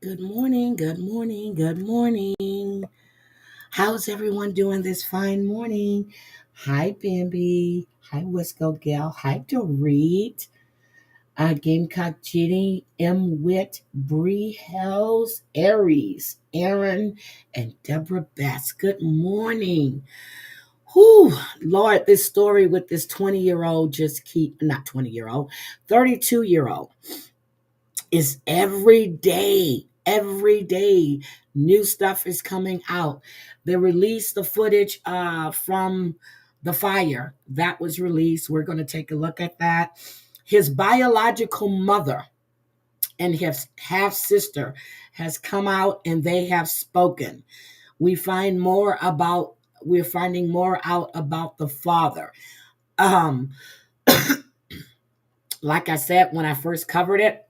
Good morning, good morning, good morning. How's everyone doing this fine morning? Hi, Bambi. Hi, Wisco Gal. Hi, Dorit. Gamecock Jenny, M. Witt, Bree Hells, Aries, Aaron, and Deborah Bass. Good morning. Whew, Lord, this story with this 20-year-old not 20-year-old, 32-year-old is every day new stuff is coming out. They released the footage from the fire that was released. We're going to take a look at that. His biological mother and his half sister has come out and they have spoken. We're finding more out about the father. um like I said when I first covered it,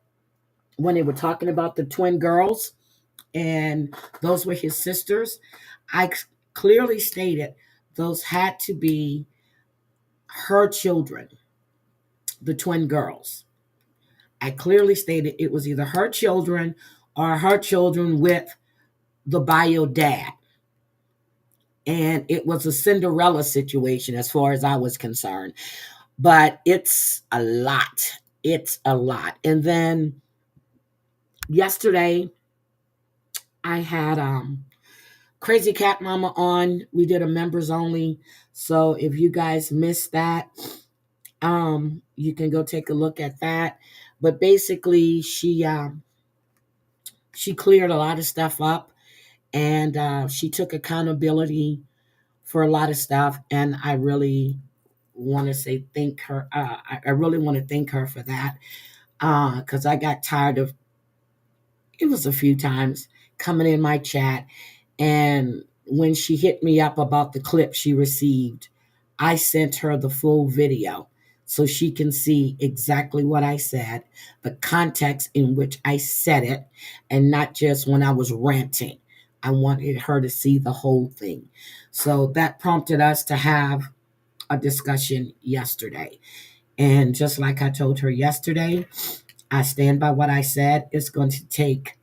when they were talking about the twin girls and those were his sisters, I clearly stated those had to be her children, the twin girls. I clearly stated it was either her children or her children with the bio dad. And it was a Cinderella situation as far as I was concerned. But it's a lot. It's a lot. And then yesterday, I had Crazy Cat Mama on. We did a members only. So if you guys missed that, you can go take a look at that. But basically, she cleared a lot of stuff up, and she took accountability for a lot of stuff. And I really want to say thank her. I really want to thank her for that because I got tired of it was a few times coming in my chat. And when she hit me up about the clip she received, I sent her the full video so she can see exactly what I said, the context in which I said it, and not just when I was ranting. I wanted her to see the whole thing. So that prompted us to have a discussion yesterday. And just like I told her yesterday, I stand by what I said. It's going to take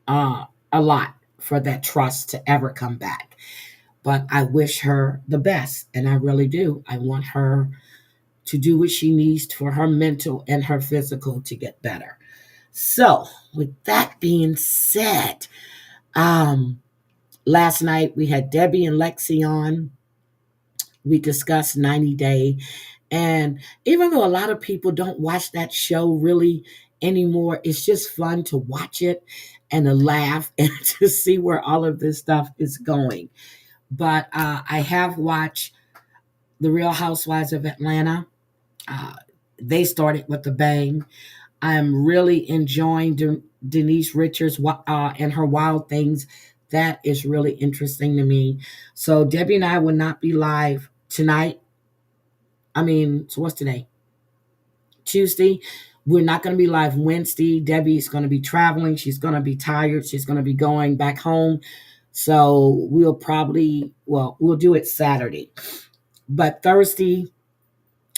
a lot for that trust to ever come back. But I wish her the best, and I really do. I want her to do what she needs for her mental and her physical to get better. So, with that being said, um, last night we had Debbie and Lexi on. We discussed 90 Day. And even though a lot of people don't watch that show really anymore, it's just fun to watch it and to laugh and to see where all of this stuff is going. But I have watched The Real Housewives of Atlanta. Uh, they started with a bang. I am really enjoying Denise Richards and her Wild Things. That is really interesting to me. So Debbie and I will not be live tonight. So what's today? Tuesday. We're not going to be live Wednesday. Debbie's going to be traveling. She's going to be tired. She's going to be going back home. So we'll do it Saturday. But Thursday,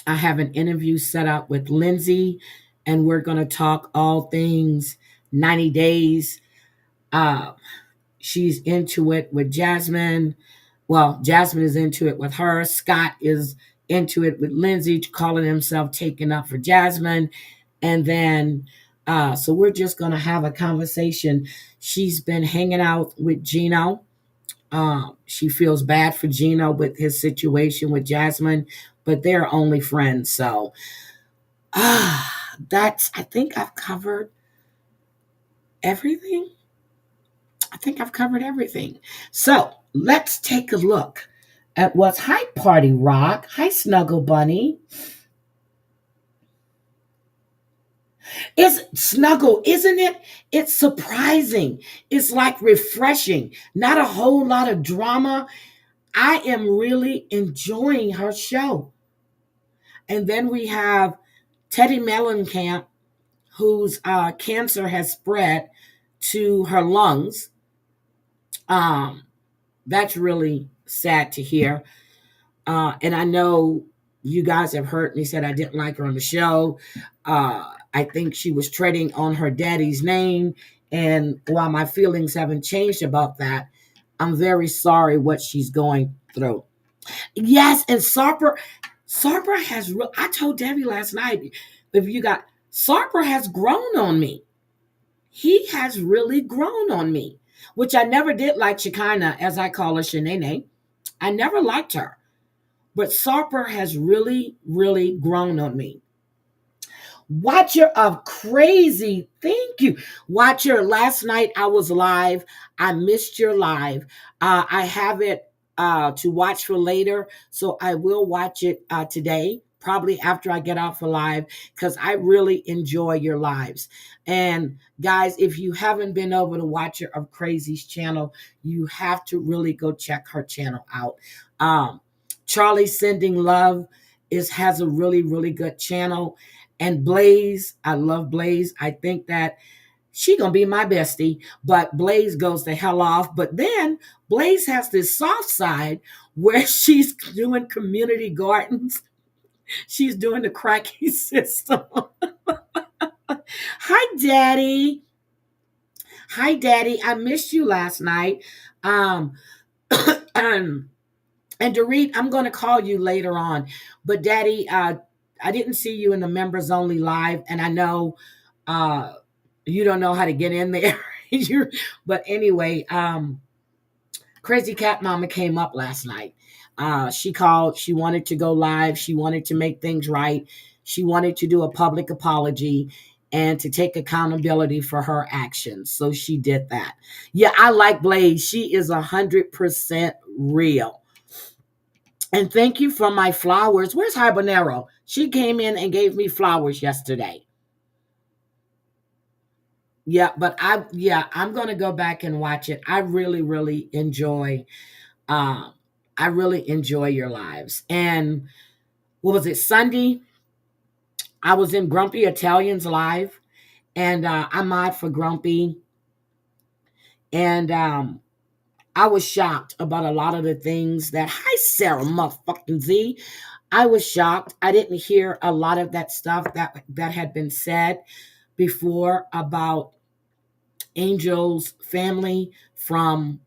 I have an interview set up with Lindsay, and we're going to talk all things 90 days. Uh, she's into it with Jasmine. Well, Jasmine is into it with her. Scott is into it with Lindsay, calling himself taken up for Jasmine. And then, so we're just going to have a conversation. She's been hanging out with Gino. She feels bad for Gino with his situation with Jasmine, but they're only friends. So, I think I've covered everything. I think I've covered everything. So let's take a look at what's Hi Party Rock. Hi Snuggle Bunny. It's Snuggle, isn't it? It's surprising. It's like refreshing. Not a whole lot of drama. I am really enjoying her show. And then we have Teddy Mellencamp, whose cancer has spread to her lungs. That's really sad to hear. And I know you guys have heard me said I didn't like her on the show. I think she was treading on her daddy's name And while my feelings haven't changed about that, I'm very sorry what she's going through. Yes, and Sarper has. I told Debbie last night, if you got Sarper has grown on me. He has really grown on me, which I never did like Shekinah, as I call her, Shanae. I never liked her, but Sarper has really, really grown on me. Watcher of crazy. Thank you. Watcher, last night I was live. I missed your live. I have it to watch for later. So I will watch it today, probably after I get off a live, because I really enjoy your lives. And guys, if you haven't been over to Watcher of Crazy's channel, you have to really go check her channel out. Charlie Sending Love has a really, really good channel. And Blaze, I love Blaze. I think that she gonna be my bestie, but Blaze goes the hell off. But then Blaze has this soft side where she's doing community gardens. She's doing the cracky system. Hi, Daddy. Hi, Daddy. I missed you last night. Um, and Dorit, I'm going to call you later on. But Daddy, I didn't see you in the members only live, and I know uh, you don't know how to get in there. But anyway, Crazy Cat Mama came up last night. She called. She wanted to go live. She wanted to make things right. She wanted to do a public apology and to take accountability for her actions. So she did that. Yeah, I like Blaze. She is 100% real. And thank you for my flowers. Where's Habanero? She came in and gave me flowers yesterday. Yeah, but I'm gonna go back and watch it. I really, really enjoy um I really enjoy your lives. And what was it, Sunday? I was in Grumpy Italians live, and I'm out for Grumpy. And I was shocked about a lot of the things that hi Sarah motherfucking Z. I was shocked. I didn't hear a lot of that stuff that had been said before about Angel's family from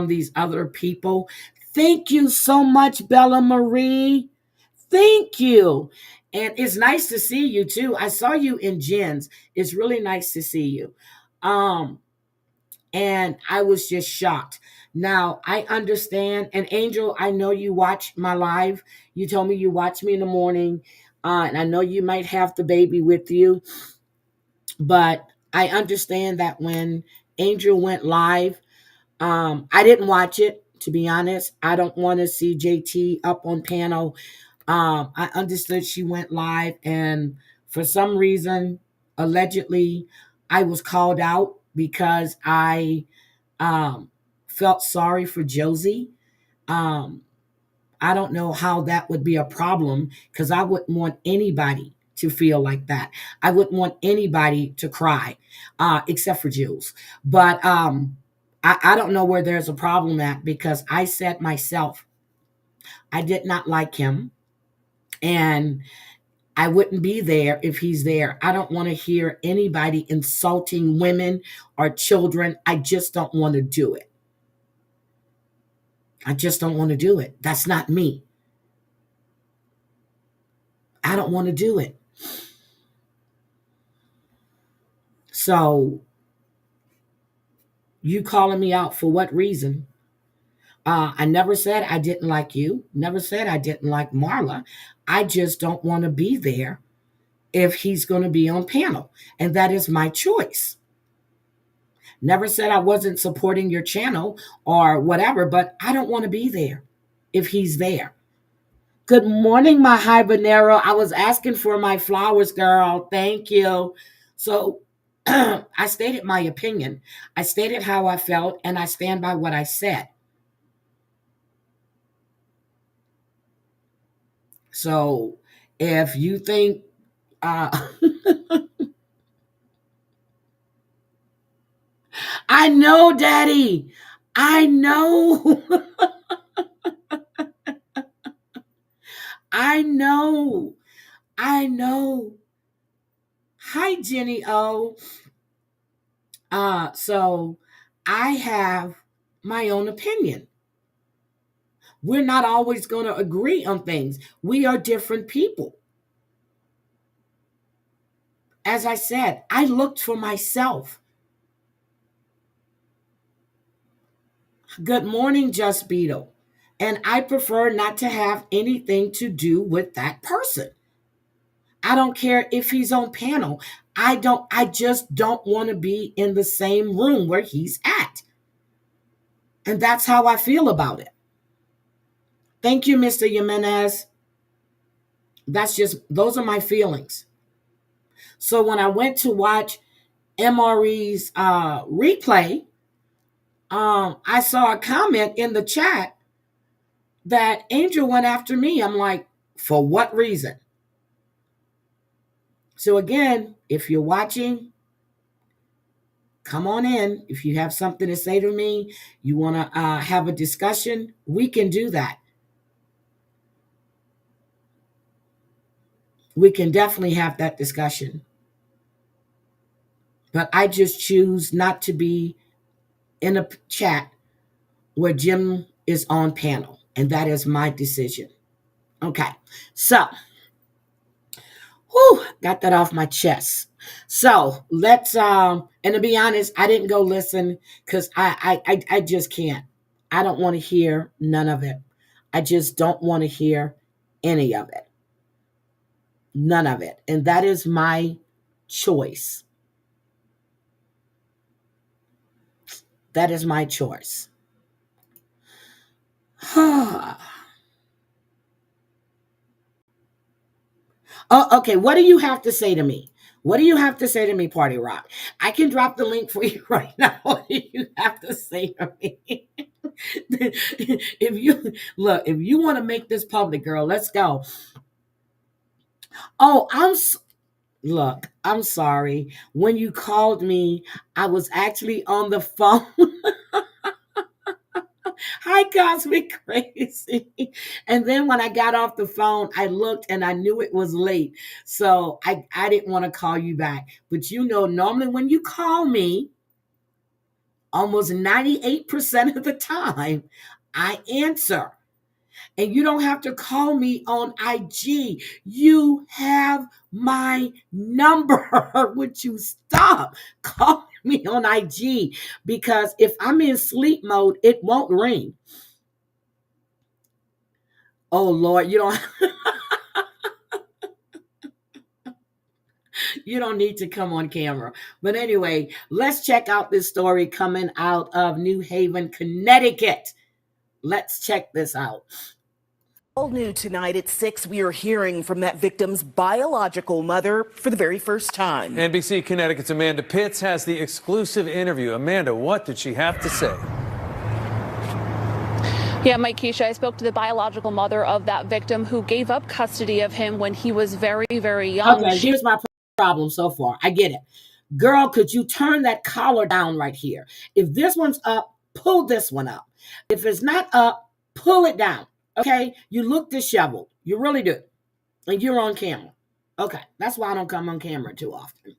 these other people. Thank you so much, Bella Marie. Thank you. And it's nice to see you too. I saw you in Jen's. It's really nice to see you. Um, and I was just shocked. Now I understand. And Angel, I know you watch my live. You told me you watch me in the morning, and I know you might have the baby with you, but I understand that when Angel went live, I didn't watch it. To be honest, I don't want to see JT up on panel. I understood she went live, and for some reason, allegedly, I was called out because I um, felt sorry for Josie. Um, I don't know how that would be a problem because I wouldn't want anybody to feel like that. I wouldn't want anybody to cry, except for Jules. But I don't know where there's a problem at because I said myself, I did not like him. And I wouldn't be there if he's there. I don't want to hear anybody insulting women or children. I just don't want to do it. I just don't want to do it. That's not me. I don't want to do it. So, you calling me out for what reason? I never said I didn't like you. Never said I didn't like Marla. I just don't want to be there if he's going to be on panel. And that is my choice. Never said I wasn't supporting your channel or whatever, but I don't want to be there if he's there. Good morning, my habanero. I was asking for my flowers, girl. Thank you. So I stated my opinion. I stated how I felt, and I stand by what I said. So if you think, uh, I know, Daddy, I know, I know, I know. Hi, Jenny O. So I have my own opinion. We're not always going to agree on things. We are different people. As I said, I looked for myself. Good morning, Just Beetle. And I prefer not to have anything to do with that person. I don't care if he's on panel. I just don't want to be in the same room where he's at. And that's how I feel about it. Thank you, Mr. Jimenez. Those are my feelings. So when I went to watch MRE's replay, I saw a comment in the chat that Angel went after me. I'm like, for what reason? So again, if you're watching, come on in. If you have something to say to me, you want to have a discussion, we can do that. We can definitely have that discussion. But I just choose not to be in a chat where Jim is on panel, and that is my decision. Okay, so got that off my chest. So let's and to be honest, I didn't go listen because I just can't. I don't want to hear none of it. I just don't want to hear any of it. None of it. And that is my choice. That is my choice. Oh, okay. What do you have to say to me? What do you have to say to me, Party Rock? I can drop the link for you right now. What do you have to say to me? If you want to make this public, girl, let's go. Oh, I'm sorry. When you called me, I was actually on the phone. Hi, Cosmic Crazy. And then when I got off the phone, I looked and I knew it was late. So I didn't want to call you back. But normally when you call me, almost 98% of the time, I answer. And you don't have to call me on IG. You have my number. Would you stop calling me on IG? Because if I'm in sleep mode, it won't ring. Oh Lord, you don't need to come on camera. But anyway, let's check out this story coming out of New Haven, Connecticut. Let's check this out. All new tonight at 6, we are hearing from that victim's biological mother for the very first time. NBC Connecticut's Amanda Pitts has the exclusive interview. Amanda, what did she have to say? Yeah, Mike, Keisha, I spoke to the biological mother of that victim who gave up custody of him when he was very, very young. Okay, here's my problem so far. I get it. Girl, could you turn that collar down right here? If this one's up, pull this one up. If it's not up, pull it down. Okay? You look disheveled. You really do. And you're on camera. Okay. That's why I don't come on camera too often.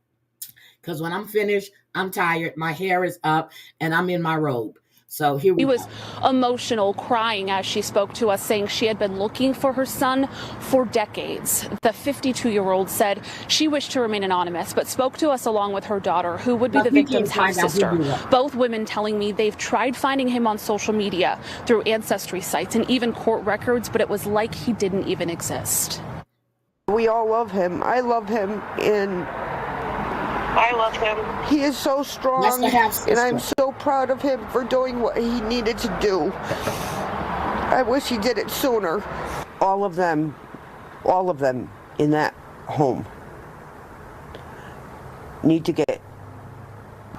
Because when I'm finished, I'm tired. My hair is up and I'm in my robe. So here we go. He was emotional, crying as she spoke to us, saying she had been looking for her son for decades. The 52-year-old said she wished to remain anonymous, but spoke to us along with her daughter, who would be the victim's half-sister. Both women telling me they've tried finding him on social media, through ancestry sites, and even court records, but it was like he didn't even exist. We all love him. I love him, and I love him. He is so strong, and I'm so proud of him for doing what he needed to do. I wish he did it sooner. All of them in that home need to get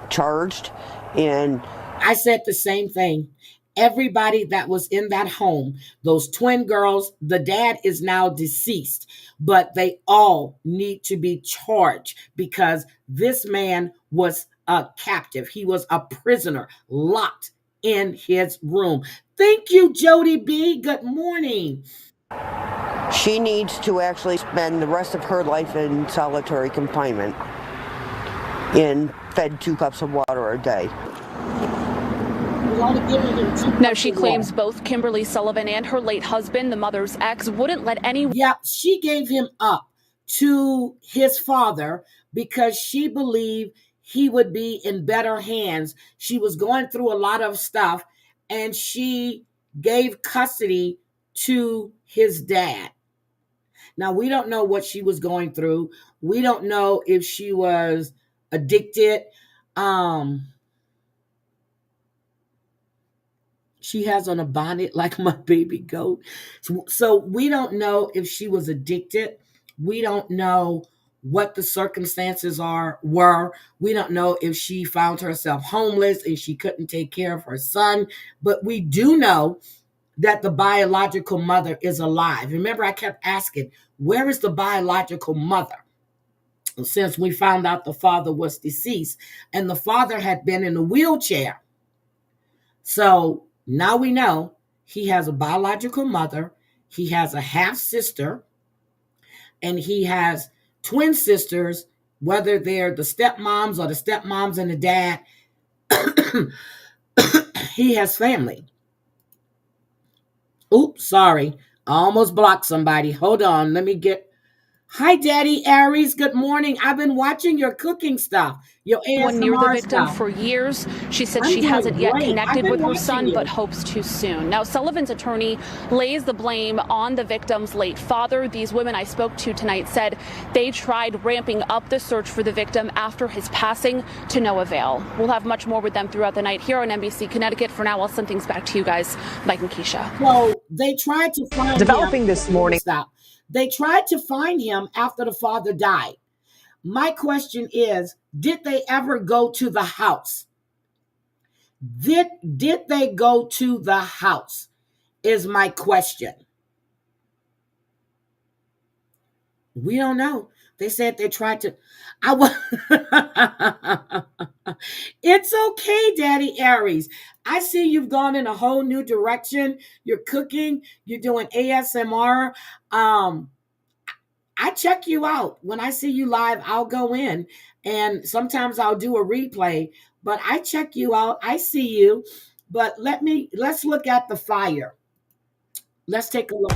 charged. And I said the same thing. Everybody that was in that home, those twin girls, the dad is now deceased, but they all need to be charged because this man was a captive. He was a prisoner locked in his room. Thank you, Jody B. Good morning. She needs to actually spend the rest of her life in solitary confinement and fed 2 cups of water water a day. Now, she claims both Kimberly Sullivan and her late husband, the mother's ex, wouldn't let anyone. Yeah, she gave him up to his father because she believed he would be in better hands. She was going through a lot of stuff, and she gave custody to his dad. Now, we don't know what she was going through. We don't know if she was addicted. She has on a bonnet like my baby goat. So we don't know if she was addicted. We don't know what the circumstances were. We don't know if she found herself homeless and she couldn't take care of her son. But we do know that the biological mother is alive. Remember, I kept asking, where is the biological mother? Since we found out the father was deceased and the father had been in a wheelchair. So now we know he has a biological mother, he has a half sister, and he has twin sisters, whether they're the stepmoms or the stepmoms and the dad. He has family. Oops, sorry. I almost blocked somebody. Hold on. Let me get. Hi, Daddy Aries. Good morning. I've been watching your cooking stuff, your ASMR near the victim stuff. for years. She said I'm she hasn't doing yet great. connected I've been with her watching son, you. but hopes to soon. Now, Sullivan's attorney lays the blame on the victim's late father. These women I spoke to tonight said they tried ramping up the search for the victim after his passing, to no avail. We'll have much more with them throughout the night here on NBC Connecticut. For now, I'll send things back to you guys, Mike and Keisha. So they tried to find Developing him. this morning. Stop. They tried to find him after the father died. My question is, did they ever go to the house? Did they go to the house? Is my question. We don't know. They said they tried to. It's okay, Daddy Aries. I see you've gone in a whole new direction. You're cooking. You're doing ASMR. I check you out. When I see you live, I'll go in, and sometimes I'll do a replay, but I check you out. I see you. But let's look at the fire. Let's take a look.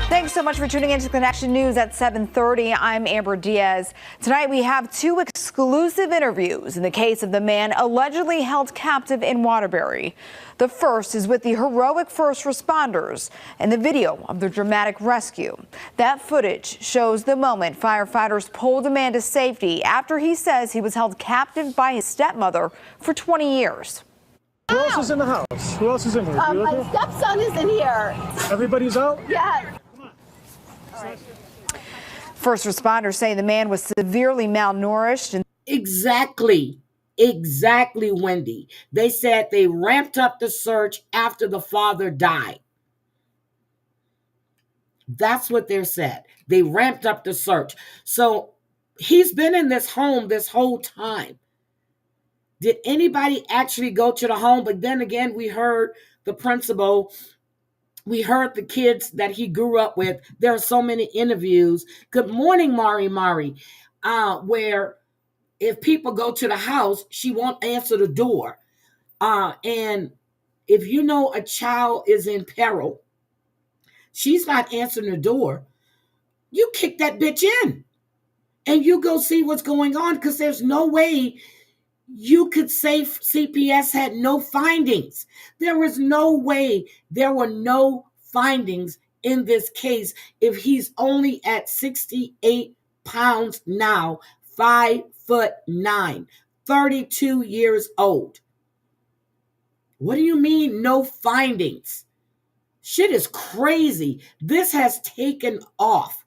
Thanks so much for tuning into Connection News at 7:30. I'm Amber Diaz. Tonight we have two exclusive interviews in the case of the man allegedly held captive in Waterbury. The first is with the heroic first responders and the video of the dramatic rescue. That footage shows the moment firefighters pulled a man to safety after he says he was held captive by his stepmother for 20 years. Who else is in the house? Who else is in here? My stepson is in here. Everybody's out? Yes. First responders say the man was severely malnourished. And Exactly, Wendy. They said they ramped up the search after the father died. That's what they said. They ramped up the search. So he's been in this home this whole time. Did anybody actually go to the home? But then again, we heard the principal. We heard the kids that he grew up with. There are so many interviews. Good morning, Mari, where if people go to the house, she won't answer the door. And if you know a child is in peril, she's not answering the door. You kick that bitch in and you go see what's going on, because there's no way you could say CPS had no findings. There was no way there were no findings in this case if he's only at 68 pounds now, 5'9", 32 years old. What do you mean no findings? Shit is crazy. This has taken off.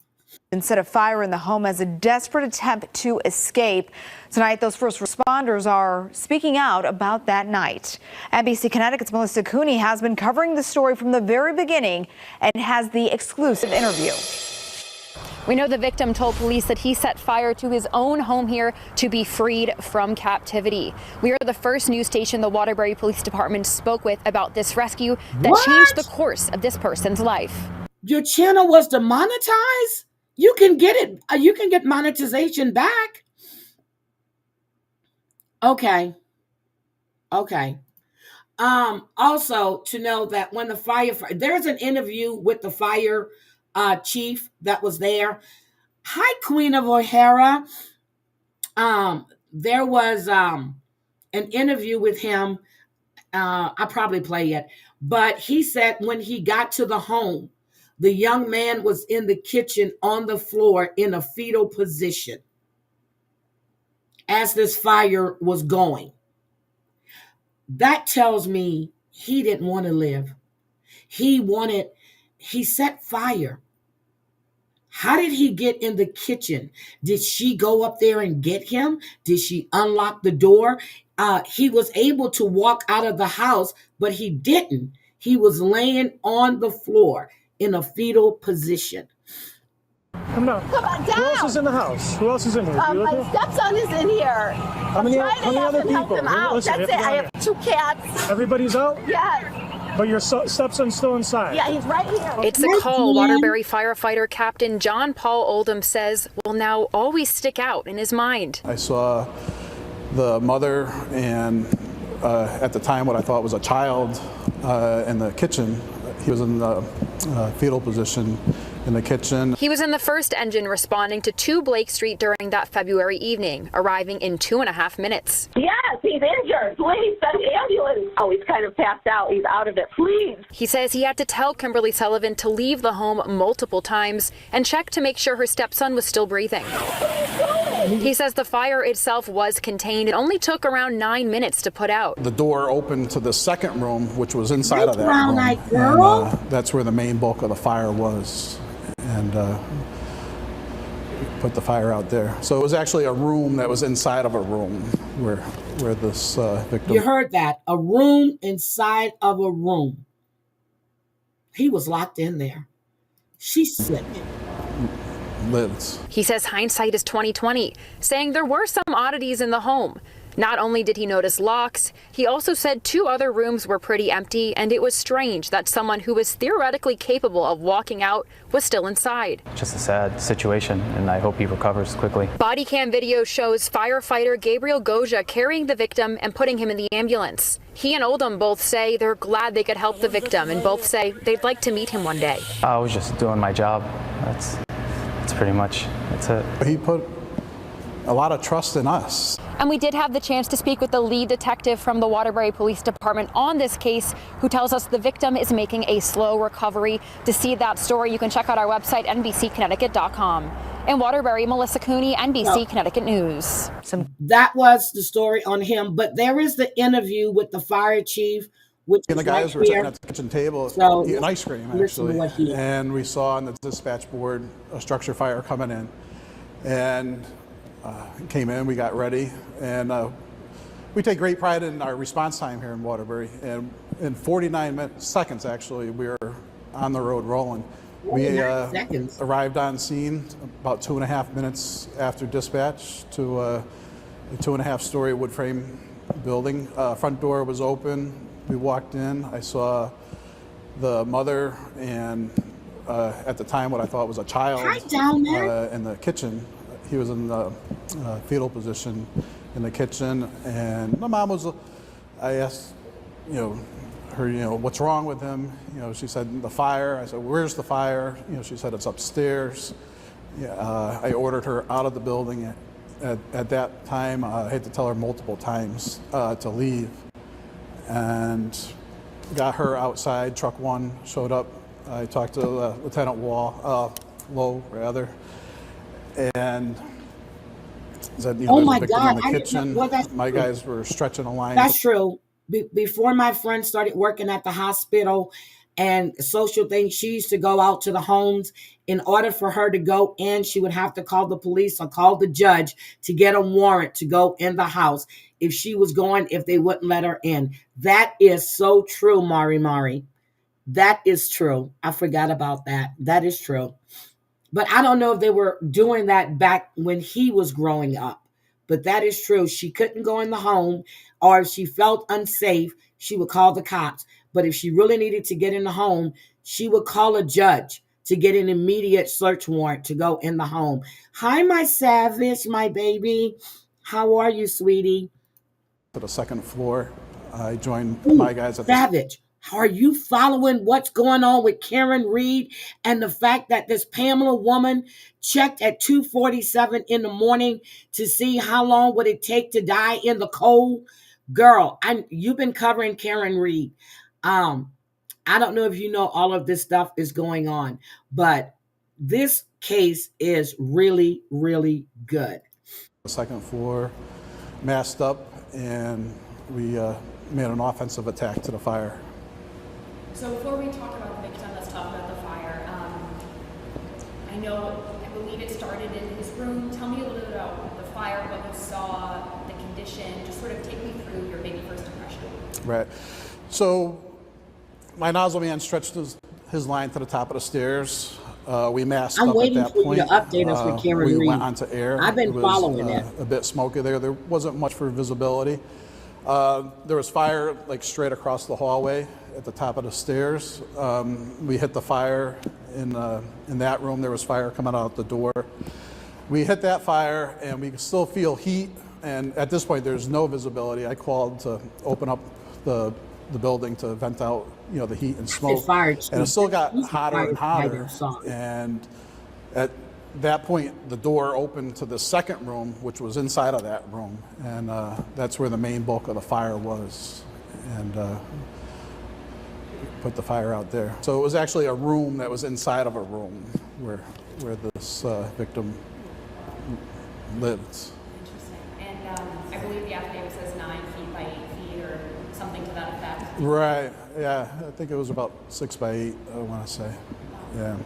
set a fire in the home as a desperate attempt to escape. Tonight, those first responders are speaking out about that night. NBC Connecticut's Melissa Cooney has been covering the story from the very beginning and has the exclusive interview. We know the victim told police that he set fire to his own home here to be freed from captivity. We are the first news station the Waterbury Police Department spoke with about this rescue that changed the course of this person's life. Your channel was demonetized? You can get it. You can get monetization back. Okay. Okay. Also to know that when the there's an interview with the fire chief that was there. Hi, Queen of O'Hara. There was an interview with him. I probably play it, but he said when he got to the home, the young man was in the kitchen on the floor in a fetal position as this fire was going. That tells me he didn't want to live. He set fire. How did he get in the kitchen? Did she go up there and get him? Did she unlock the door? He was able to walk out of the house, but he didn't. He was laying on the floor in a fetal position. Come on. Come on down. Who else is in the house? Who else is in here? My stepson is in here. How many other people? Help him out. Listen, That's it. I have 2 cats. Everybody's out? Yes. But your stepson's still inside? Yeah, he's right here. It's a call Waterbury firefighter Captain John Paul Oldham says will now always stick out in his mind. I saw the mother and at the time what I thought was a child in the kitchen. He was in the fetal position in the kitchen. He was in the first engine responding to 2 Blake Street during that February evening, arriving in 2.5 minutes. Yes, he's injured. Please send the ambulance. Oh, he's kind of passed out. He's out of it. Please. He says he had to tell Kimberly Sullivan to leave the home multiple times and check to make sure her stepson was still breathing. He says the fire itself was contained. It only took around 9 minutes to put out. The door opened to the second room, which was inside of that room. And, that's where the main bulk of the fire was. And put the fire out there. So it was actually a room that was inside of a room where this victim... You heard that. A room inside of a room. He was locked in there. She's sick. Lives. He says hindsight is 20/20, saying there were some oddities in the home. Not only did he notice locks, he also said 2 other rooms were pretty empty, and it was strange that someone who was theoretically capable of walking out was still inside. Just a sad situation, and I hope he recovers quickly. Body cam video shows firefighter Gabriel Goja carrying the victim and putting him in the ambulance. He and Oldham both say they're glad they could help the victim, and both say they'd like to meet him one day. I was just doing my job. That's pretty much, that's it. He put a lot of trust in us. And we did have the chance to speak with the lead detective from the Waterbury Police Department on this case, who tells us the victim is making a slow recovery. To see that story, you can check out our website, NBCConnecticut.com. In Waterbury, Melissa Cooney, NBC Connecticut News. That was the story on him, but there is the interview with the fire chief, which and the guys were sitting at the kitchen table eating ice cream, actually. And we saw on the dispatch board a structure fire coming in. And came in, we got ready, and we take great pride in our response time here in Waterbury. And in 49 seconds, actually, we were on the road rolling. We arrived on scene about 2.5 minutes after dispatch to a 2.5-story wood frame building. Front door was open. We walked in. I saw the mother and at the time what I thought was a child in the kitchen. He was in the fetal position in the kitchen, and my mom was, I asked, her, what's wrong with him? She said, the fire. I said, where's the fire? She said, it's upstairs. I ordered her out of the building. At that time, I had to tell her multiple times to leave, and got her outside. Truck 1 showed up. I talked to Lieutenant Lowe, rather. And said, oh there's my a victim God, in the kitchen. My guys were stretching a line. That's true. Before my friend started working at the hospital and social things, she used to go out to the homes. In order for her to go in, she would have to call the police or call the judge to get a warrant to go in the house if she was going, if they wouldn't let her in. That is so true, Mari. That is true. I forgot about that. That is true. But I don't know if they were doing that back when he was growing up. But that is true. She couldn't go in the home, or if she felt unsafe, she would call the cops. But if she really needed to get in the home, she would call a judge to get an immediate search warrant to go in the home. Hi, my savage, my baby. How are you, sweetie? To the second floor. I joined Ooh, my guys at the Savage. Are you following what's going on with Karen Reed and the fact that this Pamela woman checked at 2:47 in the morning to see how long would it take to die in the cold? Girl, you've been covering Karen Reed. I don't know if you know all of this stuff is going on, but this case is really, really good. The second floor, masked up, and we made an offensive attack to the fire. So before we talk about the victim, let's talk about the fire. I believe it started in his room. Tell me a little bit about the fire, what you saw, the condition. Just sort of take me through your maybe first impression. Right. So my nozzle man stretched his line to the top of the stairs. We masked up at that point. I'm waiting for you to update us with Karen Reed. We went onto air. I've been following it. A bit smoky there. There wasn't much for visibility. There was fire like straight across the hallway at the top of the stairs. We hit the fire in that room. There was fire coming out the door. We hit that fire, and we could still feel heat. And at this point, there's no visibility. I called to open up the building to vent out, the heat and smoke. And it still got hotter and hotter. And at that point, the door opened to the second room, which was inside of that room. And that's where the main bulk of the fire was. And put the fire out there. So it was actually a room that was inside of a room where this victim lived. Interesting. And I believe the affidavit says 9 feet by 8 feet or something to that effect. Right. Yeah. I think it was about 6 by 8, I want to say. Yeah.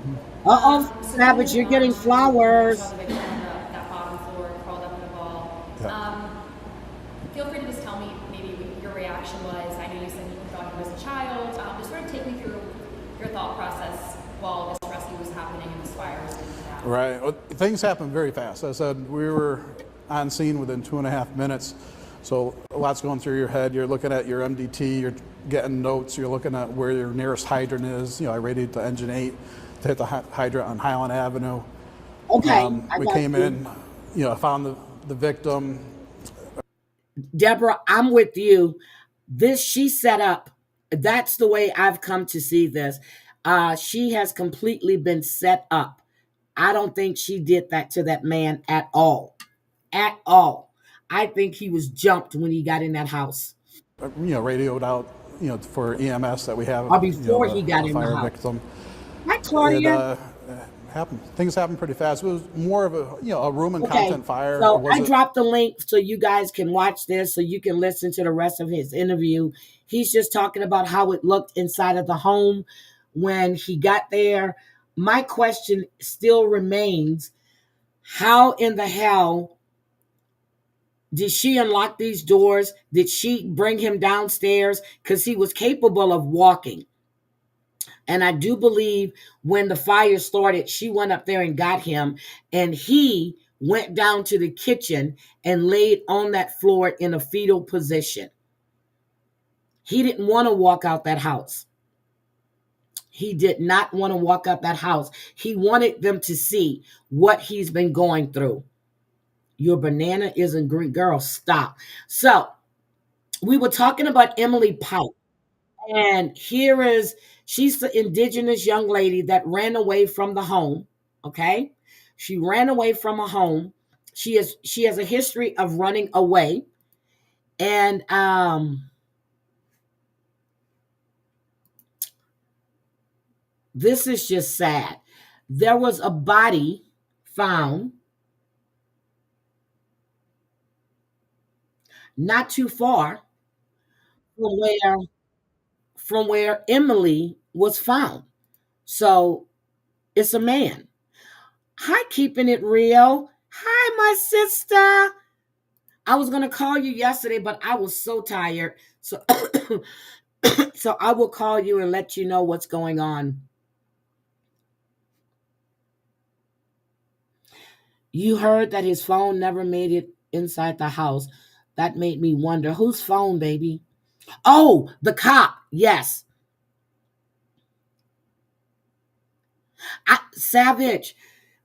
Savage, you're getting flowers. That bottom floor, crawled up in a ball. Yeah. Feel free to just tell me maybe what your reaction was. I know you said you thought he was a child. Just sort of take me through your thought process while this rescue was happening and this fire was going down. Right. Well, things happen very fast. I said we were on scene within 2.5 minutes. So a lot's going through your head. You're looking at your MDT. You're getting notes. You're looking at where your nearest hydrant is. I radioed to Engine 8 to hit the hydrant on Highland Avenue. Okay. We came in. I found the victim. Deborah, I'm with you. She set up. That's the way I've come to see this. She has completely been set up. I don't think she did that to that man at all. At all. I think he was jumped when he got in that house. Radioed out, for EMS that we have. Or before he got in the house. Victim. Hi, Claudia. Things happen pretty fast. It was more of a room and content fire. So I dropped the link so you guys can watch this, so you can listen to the rest of his interview. He's just talking about how it looked inside of the home when he got there. My question still remains, how in the hell did she unlock these doors? Did she bring him downstairs? Because he was capable of walking. And I do believe when the fire started, she went up there and got him, and he went down to the kitchen and laid on that floor in a fetal position. He didn't want to walk out that house. He did not want to walk out that house. He wanted them to see what he's been going through. Your banana isn't green. Girl, stop. So we were talking about Emily Pike. And she's the indigenous young lady that ran away from the home. Okay. She ran away from a home. She has a history of running away. And this is just sad. There was a body found not too far from where Emily was found. So it's a man. Hi, Keeping It Real. Hi, my sister. I was going to call you yesterday, but I was so tired. So, so I will call you and let you know what's going on. You heard that his phone never made it inside the house. That made me wonder, whose phone, baby? Oh, the cop. Yes. Savage,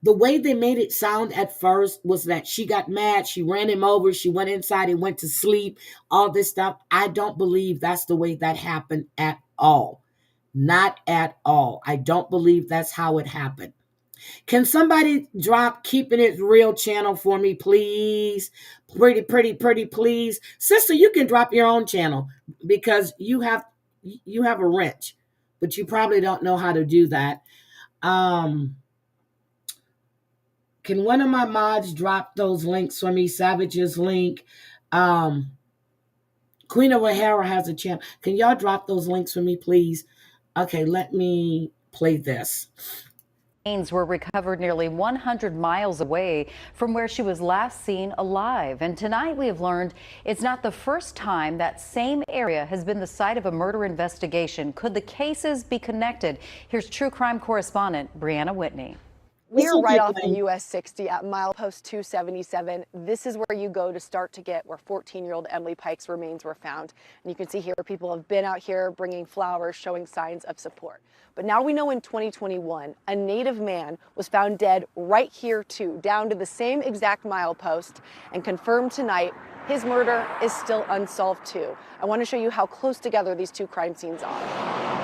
The way they made it sound at first was that she got mad, she ran him over, she went inside and went to sleep, all this stuff. I don't believe that's the way that happened at all. Not at all. I don't believe that's how it happened. Can somebody drop Keeping It Real channel for me, please? Pretty, please. Sister, you can drop your own channel because you have a wrench, but you probably don't know how to do that. Can one of my mods drop those links for me? Savage's link. Queen of O'Hara has a channel. Can y'all drop those links for me, please? Okay, let me play this. Were recovered nearly 100 miles away from where she was last seen alive. And tonight we have learned it's not the first time that same area has been the site of a murder investigation. Could the cases be connected? Here's true crime correspondent Brianna Whitney. We are right off the US 60 at milepost 277. This is where you go to start to get where 14-year-old Emily Pike's remains were found. And you can see here people have been out here bringing flowers, showing signs of support. But now we know in 2021, a native man was found dead right here too, down to the same exact milepost, and confirmed tonight his murder is still unsolved too. I want to show you how close together these two crime scenes are.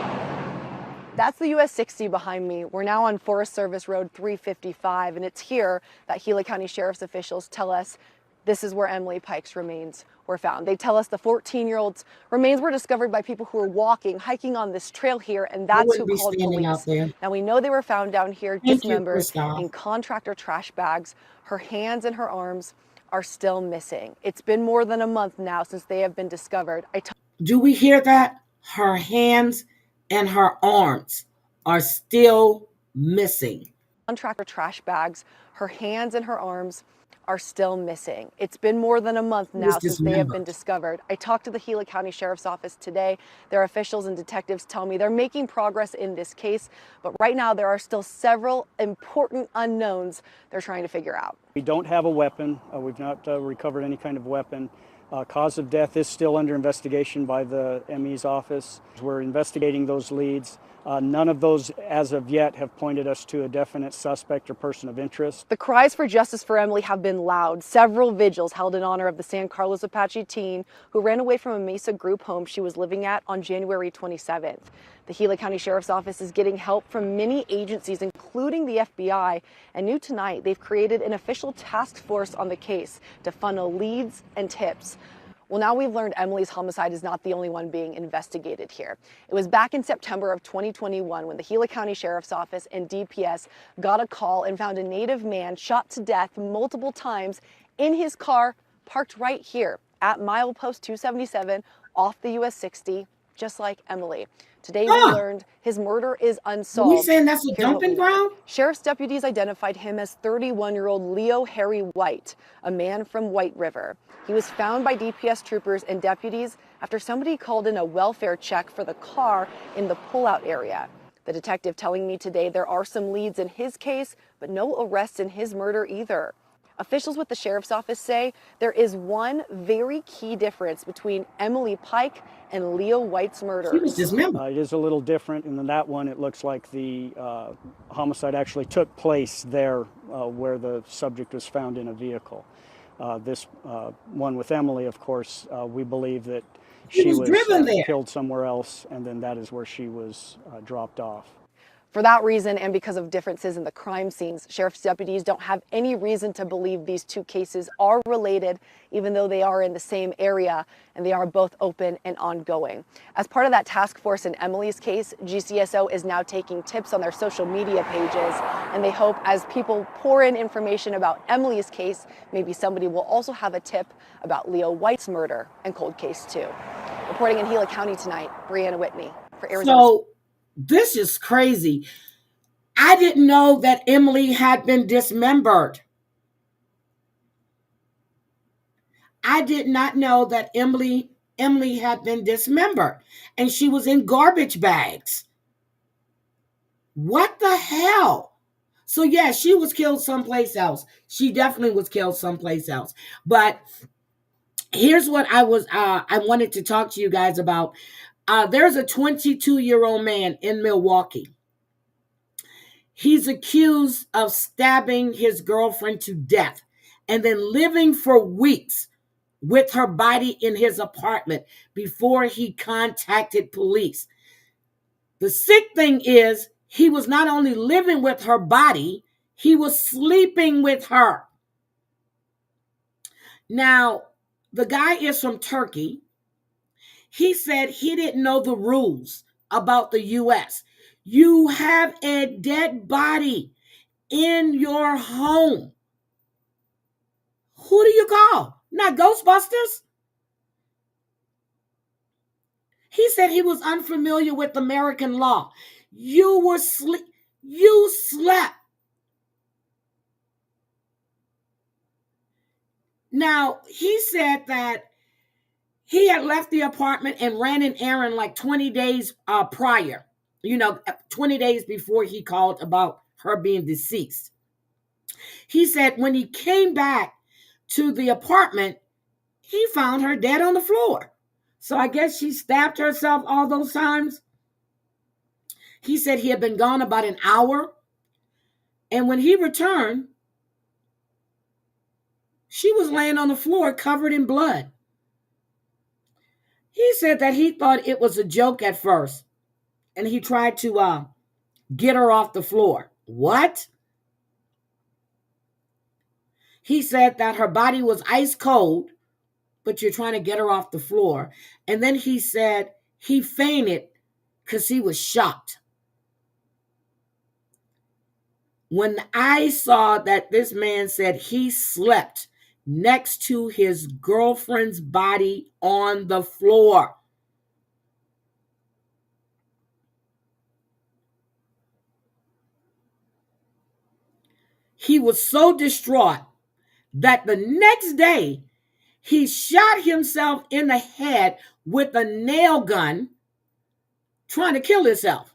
That's the US 60 behind me. We're now on Forest Service Road 355, and it's here that Gila County Sheriff's officials tell us this is where Emily Pike's remains were found. They tell us the 14-year-old's remains were discovered by people who were walking, hiking on this trail here, and that's who called police. Now we know they were found down here dismembered in contractor trash bags. Her hands and her arms are still missing. It's been more than a month now since they have been discovered. Do we hear that? Her hands and her arms are still missing. Contractor trash bags, her hands and her arms are still missing. It's been more than a month now since they have been discovered. I talked to the Gila County Sheriff's Office today. Their officials and detectives tell me they're making progress in this case, but right now there are still several important unknowns they're trying to figure out. We don't have a weapon. We've not recovered any kind of weapon. Cause of death is still under investigation by the ME's office. We're investigating those leads. None of those, as of yet, have pointed us to a definite suspect or person of interest. The cries for justice for Emily have been loud. Several vigils held in honor of the San Carlos Apache teen who ran away from a Mesa group home she was living at on January 27th. The Gila County Sheriff's Office is getting help from many agencies, including the FBI, and new tonight they've created an official task force on the case to funnel leads and tips. Well, now we've learned Emily's homicide is not the only one being investigated here. It was back in September of 2021 when the Gila County Sheriff's Office and DPS got a call and found a native man shot to death multiple times in his car parked right here at milepost 277 off the US 60, just like Emily. Today we learned his murder is unsolved. Are we saying that's a dumping ground? Sheriff's deputies identified him as 31-year-old Leo Harry White, a man from White River. He was found by DPS troopers and deputies after somebody called in a welfare check for the car in the pullout area. The detective telling me today there are some leads in his case, but no arrests in his murder either. Officials with the sheriff's office say there is one very key difference between Emily Pike and Leo White's murder. It is a little different, and in that one it looks like the homicide actually took place there where the subject was found in a vehicle. This one with Emily, of course, we believe that she was killed somewhere else, and then that is where she was dropped off. For that reason, and because of differences in the crime scenes, sheriff's deputies don't have any reason to believe these two cases are related, even though they are in the same area, and they are both open and ongoing. As part of that task force in Emily's case, GCSO is now taking tips on their social media pages, and they hope as people pour in information about Emily's case, maybe somebody will also have a tip about Leo White's murder and cold case too. Reporting in Gila County tonight, Brianna Whitney for Arizona. This is crazy. I didn't know that Emily had been dismembered. I did not know that Emily had been dismembered and she was in garbage bags. What the hell? So yeah, she was killed someplace else. She definitely was killed someplace else. But here's what I wanted to talk to you guys about. There's a 22-year-old man in Milwaukee. He's accused of stabbing his girlfriend to death and then living for weeks with her body in his apartment before he contacted police. The sick thing is, he was not only living with her body, he was sleeping with her. Now, the guy is from Turkey. He said he didn't know the rules about the U.S. You have a dead body in your home. Who do you call? Not Ghostbusters. He said he was unfamiliar with American law. You slept. Now, he said that he had left the apartment and ran an errand like 20 days prior, 20 days before he called about her being deceased. He said when he came back to the apartment, he found her dead on the floor. So I guess she stabbed herself all those times. He said he had been gone about an hour. And when he returned, she was laying on the floor covered in blood. He said that he thought it was a joke at first. And he tried to get her off the floor. What? He said that her body was ice cold, but you're trying to get her off the floor. And then he said he fainted because he was shocked. When I saw that this man said he slept next to his girlfriend's body on the floor. He was so distraught that the next day he shot himself in the head with a nail gun, trying to kill himself.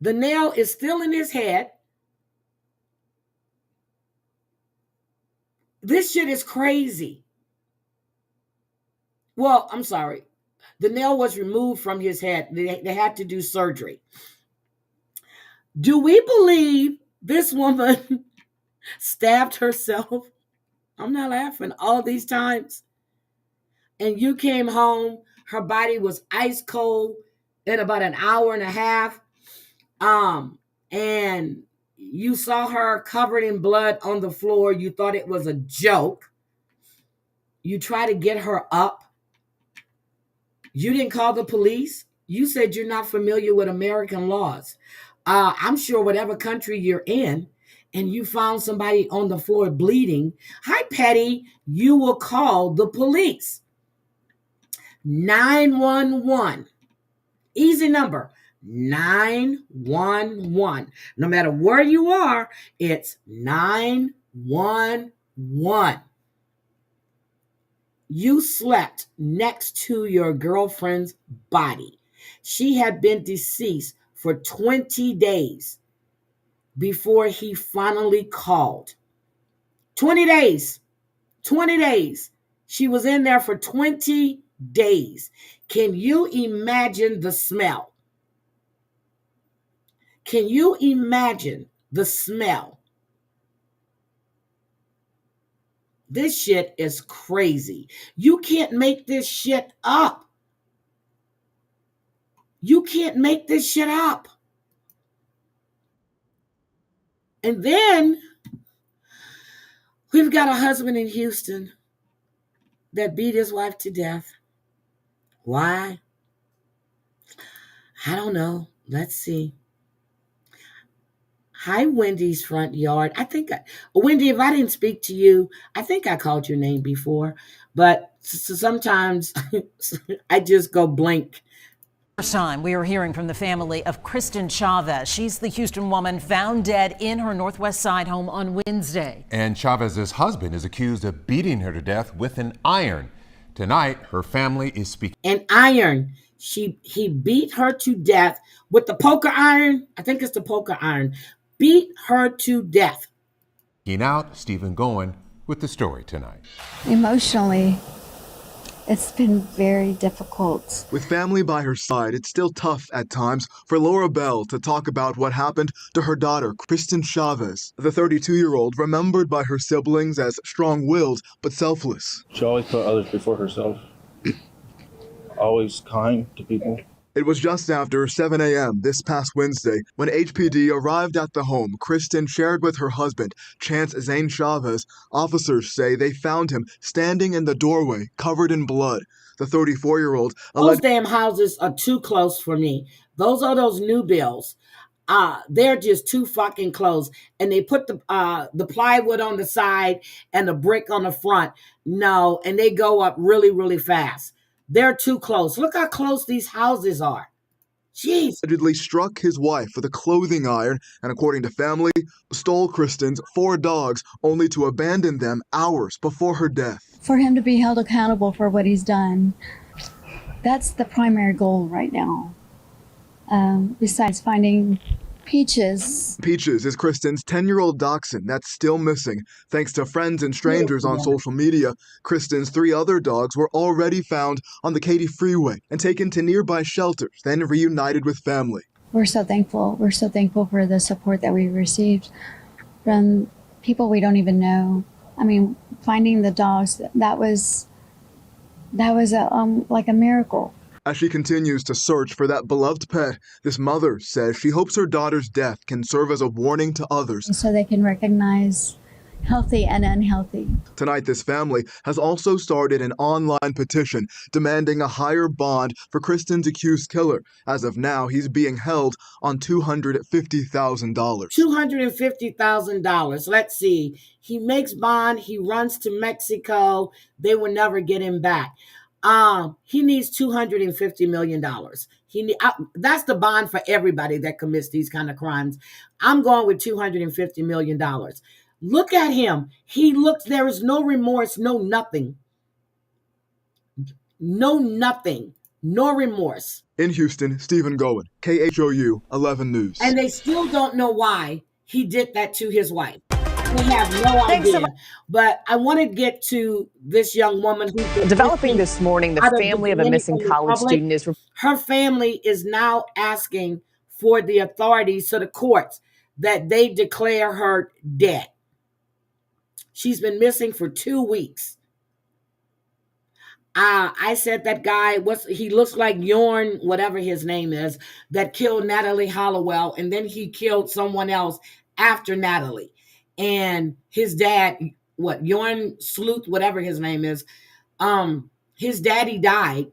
The nail is still in his head. This shit is crazy. Well, I'm sorry. The nail was removed from his head. They had to do surgery. Do we believe this woman stabbed herself? I'm not laughing all these times. And you came home, her body was ice cold in about an hour and a half. And you saw her covered in blood on the floor. You thought it was a joke. You tried to get her up. You didn't call the police. You said you're not familiar with American laws. I'm sure whatever country you're in and you found somebody on the floor bleeding, hi, Petty, you will call the police. 911. Easy number. 911. No matter where you are, it's 911. You slept next to your girlfriend's body. She had been deceased for 20 days before he finally called. 20 days. 20 days. She was in there for 20 days. Can you imagine the smell? Can you imagine the smell? This shit is crazy. You can't make this shit up. You can't make this shit up. And then we've got a husband in Houston that beat his wife to death. Why? I don't know. Let's see. Hi, Wendy's front yard. Wendy, if I didn't speak to you, I think I called your name before, but sometimes I just go blank. First time we are hearing from the family of Kristen Chavez. She's the Houston woman found dead in her Northwest Side home on Wednesday. And Chavez's husband is accused of beating her to death with an iron. Tonight, her family is speaking. An iron. He beat her to death with the poker iron. I think it's the poker iron. Beat her to death. Out, Stephen Goen with the story tonight. Emotionally, It's been very difficult. With family by her side, it's still tough at times for Laura Bell to talk about what happened to her daughter, Kristen Chavez. The 32-year-old, remembered by her siblings as strong-willed but selfless. She always put others before herself. Always kind to people. It was just after 7 a.m. this past Wednesday when HPD arrived at the home Kristen shared with her husband, Chance Zane Chavez. Officers say they found him standing in the doorway, covered in blood. The 34-year-old... Those damn houses are too close for me. Those are those new builds. They're just too fucking close. And they put the plywood on the side and the brick on the front. No, and they go up really, really fast. They're too close. Look how close these houses are. Jeez. Allegedly struck his wife with a clothing iron and, according to family, stole Kristen's 4 dogs only to abandon them hours before her death. For him to be held accountable for what he's done, that's the primary goal right now. Besides finding Peaches. Peaches is Kristen's 10-year-old dachshund that's still missing. Thanks to friends and strangers on social media, Kristen's 3 other dogs were already found on the Katy Freeway and taken to nearby shelters, then reunited with family. We're so thankful. We're so thankful for the support that we received from people we don't even know. I mean, finding the dogs, that was like a miracle. As she continues to search for that beloved pet, this mother says she hopes her daughter's death can serve as a warning to others. So they can recognize healthy and unhealthy. Tonight, this family has also started an online petition demanding a higher bond for Kristen's accused killer. As of now, he's being held on $250,000. $250,000. Let's see. He makes bond. He runs to Mexico. They will never get him back. He needs $250 million. That's the bond for everybody that commits these kind of crimes. I'm going with $250 million. Look at him. There is no remorse, no nothing. No nothing. No remorse. In Houston, Stephen Gowen, KHOU 11 News. And they still don't know why he did that to his wife. We have no idea. But I want to get to this young woman who's developing this morning. The family of a missing college student is... Her family is now asking for the authorities, so the courts, that they declare her dead. She's been missing for 2 weeks. I said that guy, he looks like Yorn, whatever his name is, that killed Natalie Hollowell, and then he killed someone else after Natalie. And his dad, Yorn Sleuth, whatever his name is, his daddy died,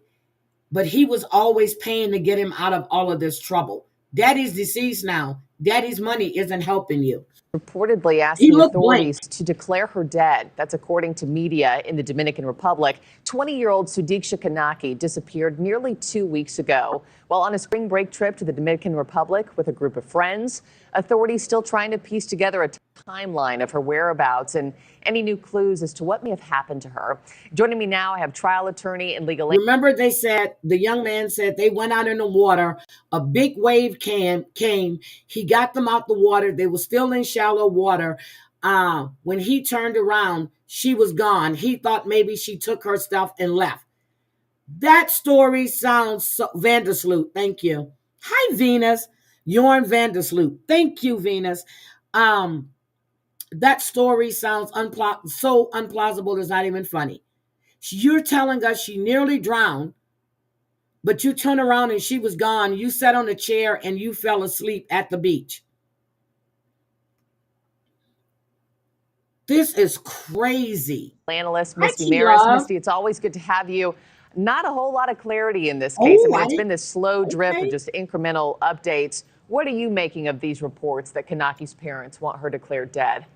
but he was always paying to get him out of all of this trouble. Daddy's deceased now. Daddy's money isn't helping you. Reportedly asking authorities to declare her dead. That's according to media in the Dominican Republic. 20-year-old Sudiksha Kanaki disappeared nearly 2 weeks ago while on a spring break trip to the Dominican Republic with a group of friends. Authorities still trying to piece together a timeline of her whereabouts and any new clues as to what may have happened to her. Joining me now, I have trial attorney and legal... Remember, they said, the young man said they went out in the water. A big wave came. He got them out the water. They were still in shallow water. When he turned around, she was gone. He thought maybe she took her stuff and left. That story sounds so... Vandersloot, thank you. Hi, Venus. Yorn Vandersloot. Thank you, Venus. That story sounds so unplausible, it's not even funny. You're telling us she nearly drowned, but you turn around and she was gone. You sat on a chair and you fell asleep at the beach. This is crazy. Analyst Misty Maris. Misty, it's always good to have you. Not a whole lot of clarity in this case. It's been this slow drip of just incremental updates. What are you making of these reports that Kanaki's parents want her declared dead?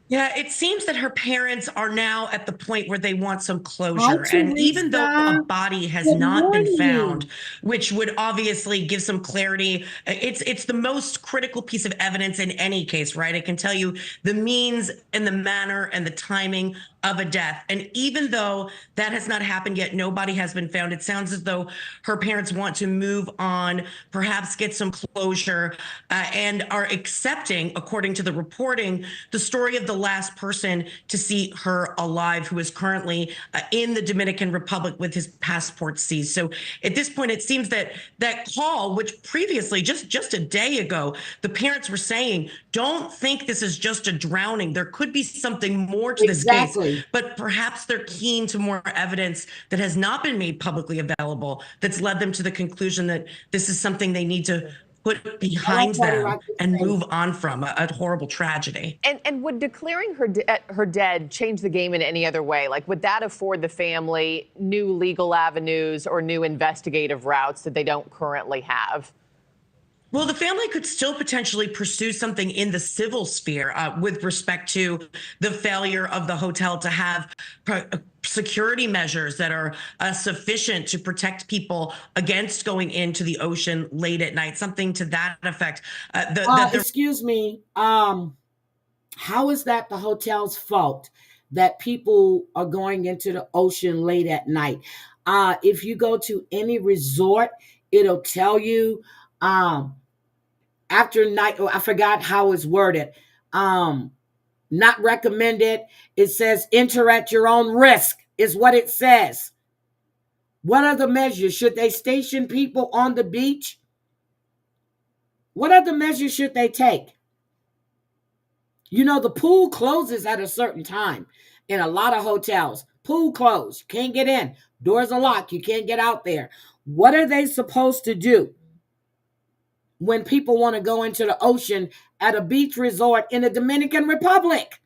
Yeah, it seems that her parents are now at the point where they want some closure. And even though a body has not been found, which would obviously give some clarity, it's the most critical piece of evidence in any case, right? I can tell you the means and the manner and the timing of a death. And even though that has not happened yet, nobody has been found. It sounds as though her parents want to move on, perhaps get some closure, and are accepting, according to the reporting, the story of the last person to see her alive, who is currently in the Dominican Republic with his passport seized. So at this point, it seems that that call, which previously, just a day ago, the parents were saying, don't think this is just a drowning. There could be something more to this case, but perhaps they're keen to more evidence that has not been made publicly available that's led them to the conclusion that this is something they need to put behind them and move on from a horrible tragedy. And would declaring her dead change the game in any other way? Like, would that afford the family new legal avenues or new investigative routes that they don't currently have? Well, the family could still potentially pursue something in the civil sphere with respect to the failure of the hotel to have security measures that are sufficient to protect people against going into the ocean late at night, something to that effect. Excuse me. How is that the hotel's fault that people are going into the ocean late at night? If you go to any resort, it'll tell you after night, I forgot how it's worded, not recommended. It says enter at your own risk is what it says. What are the measures? Should they station people on the beach? What other measures should they take? You know, the pool closes at a certain time in a lot of hotels. Pool closed. You can't get in. Doors are locked. You can't get out there. What are they supposed to do when people want to go into the ocean at a beach resort in the Dominican Republic?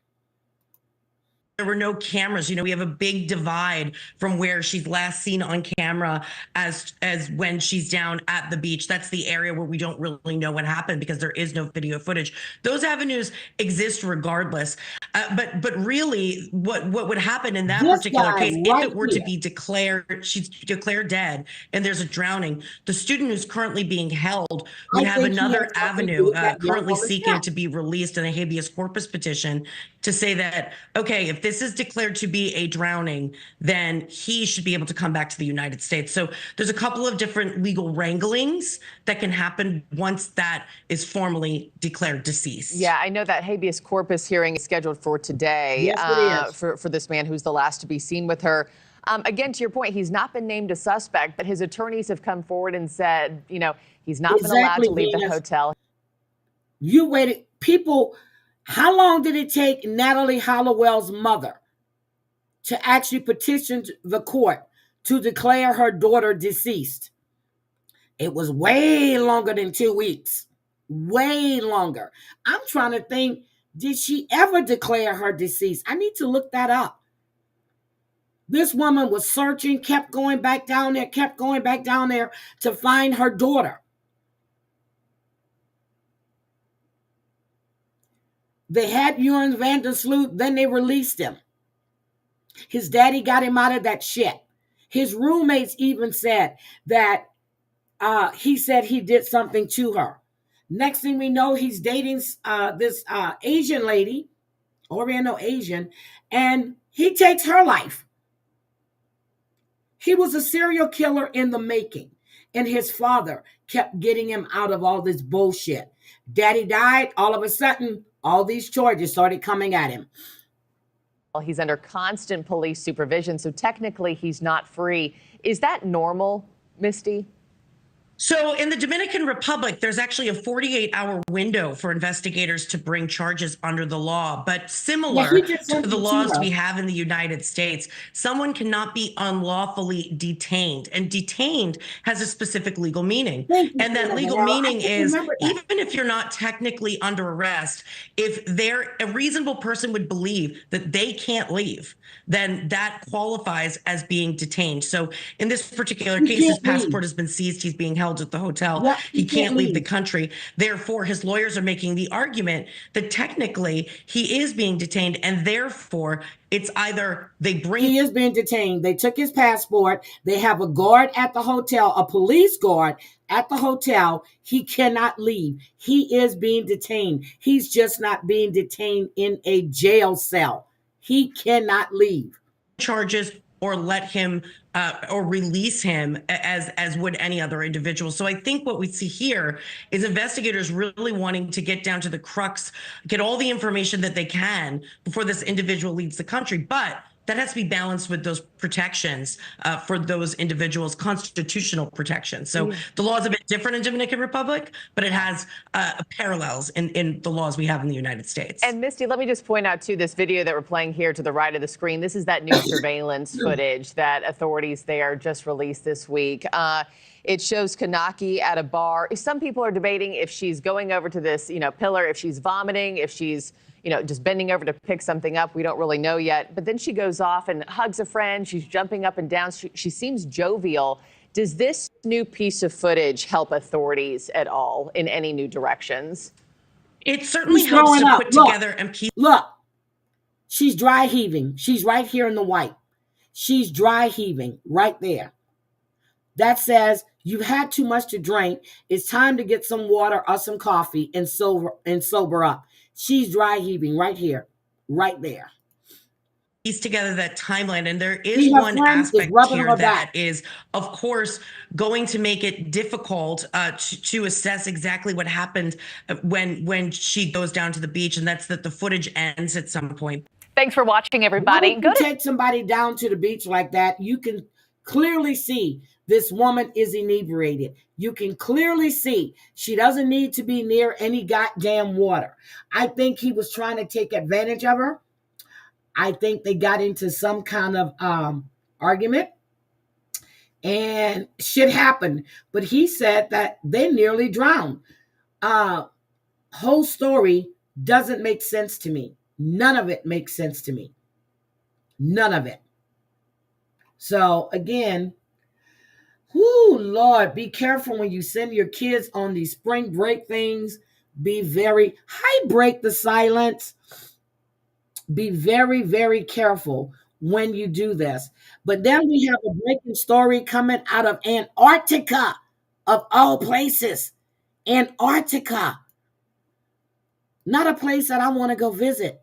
There were no cameras. You know, we have a big divide from where she's last seen on camera as when she's down at the beach. That's the area where we don't really know what happened because there is no video footage. Those avenues exist regardless. But really, what would happen in that particular case, if it were to be declared, she's declared dead, and there's a drowning, the student who's currently being held would have another avenue, currently seeking to be released in a habeas corpus petition to say that, okay, if this is declared to be a drowning, then he should be able to come back to the United States. So there's a couple of different legal wranglings that can happen once that is formally declared deceased. Yeah, I know that habeas corpus hearing is scheduled for today. Yes, it is. For this man who's the last to be seen with her. Again, to your point, he's not been named a suspect, but his attorneys have come forward and said, you know, he's not been allowed to leave the hotel. You waited. People, how long did it take Natalie Hollowell's mother to actually petition the court to declare her daughter deceased? It was way longer than 2 weeks. Way longer. I'm trying to think, did she ever declare her deceased? I need to look that up. This woman was searching, kept going back down there to find her daughter. They had Joran van der Sloot, then they released him. His daddy got him out of that shit. His roommates even said that he said he did something to her. Next thing we know, he's dating this Asian lady, Oriental Asian, and he takes her life. He was a serial killer in the making, and his father kept getting him out of all this bullshit. Daddy died, all of a sudden, all these charges started coming at him. Well, he's under constant police supervision, so technically he's not free. Is that normal, Misty? So in the Dominican Republic, there's actually a 48-hour window for investigators to bring charges under the law. But similar to the laws we have in the United States, someone cannot be unlawfully detained. And detained has a specific legal meaning. And that legal meaning is, even if you're not technically under arrest, if a reasonable person would believe that they can't leave, then that qualifies as being detained. So in this particular case, his passport has been seized. He's being held at the hotel. Yeah, he can't leave the country. Therefore, his lawyers are making the argument that technically he is being detained, and therefore it's either they bring... He is being detained. They took his passport. They have a guard at the hotel, a police guard at the hotel. He cannot leave. He is being detained. He's just not being detained in a jail cell. He cannot leave. Charges or let him or release him as would any other individual. So I think what we see here is investigators really wanting to get down to the crux, get all the information that they can before this individual leaves the country. But that has to be balanced with those protections for those individuals, constitutional protections. So the law is a bit different in Dominican Republic, but it has parallels in the laws we have in the United States. And Misty, let me just point out, too, this video that we're playing here to the right of the screen. This is that new surveillance footage that authorities there just released this week. It shows Kanaki at a bar. Some people are debating if she's going over to this, pillar, if she's vomiting, if she's just bending over to pick something up. We don't really know yet. But then she goes off and hugs a friend. She's jumping up and down. She seems jovial. Does this new piece of footage help authorities at all in any new directions? It certainly helps to put together and piece. Look, she's dry heaving. She's right here in the white. She's dry heaving right there. That says you've had too much to drink. It's time to get some water or some coffee and sober up. She's dry heaving right here, right there. Piece together that timeline, and there is one aspect here that is, of course, going to make it difficult to assess exactly what happened when she goes down to the beach, and that's that the footage ends at some point. Thanks for watching, everybody. Go take somebody down to the beach like that. You can clearly see this woman is inebriated. You can clearly see she doesn't need to be near any goddamn water. I think he was trying to take advantage of her. I think they got into some kind of argument and shit happened. But he said that they nearly drowned. Whole story doesn't make sense to me. None of it makes sense to me. None of it. So again, whoo, Lord, be careful when you send your kids on these spring break things. Break the silence. Be very, very careful when you do this. But then we have a breaking story coming out of Antarctica, of all places. Antarctica. Not a place that I want to go visit.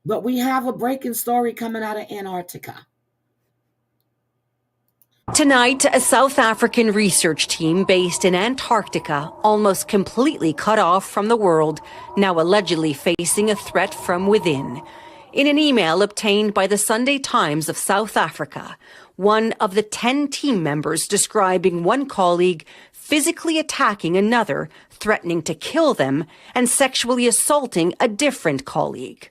But we have a breaking story coming out of Antarctica. Tonight, a South African research team based in Antarctica, almost completely cut off from the world, now allegedly facing a threat from within. In an email obtained by the Sunday Times of South Africa, one of the 10 team members describing one colleague physically attacking another, threatening to kill them, and sexually assaulting a different colleague.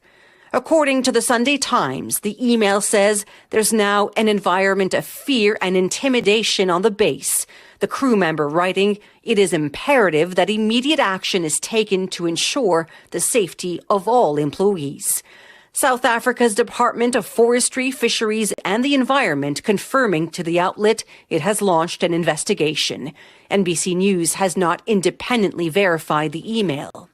According to the Sunday Times, the email says there's now an environment of fear and intimidation on the base. The crew member writing, "It is imperative that immediate action is taken to ensure the safety of all employees." South Africa's Department of Forestry, Fisheries and the Environment confirming to the outlet it has launched an investigation. NBC News has not independently verified the email.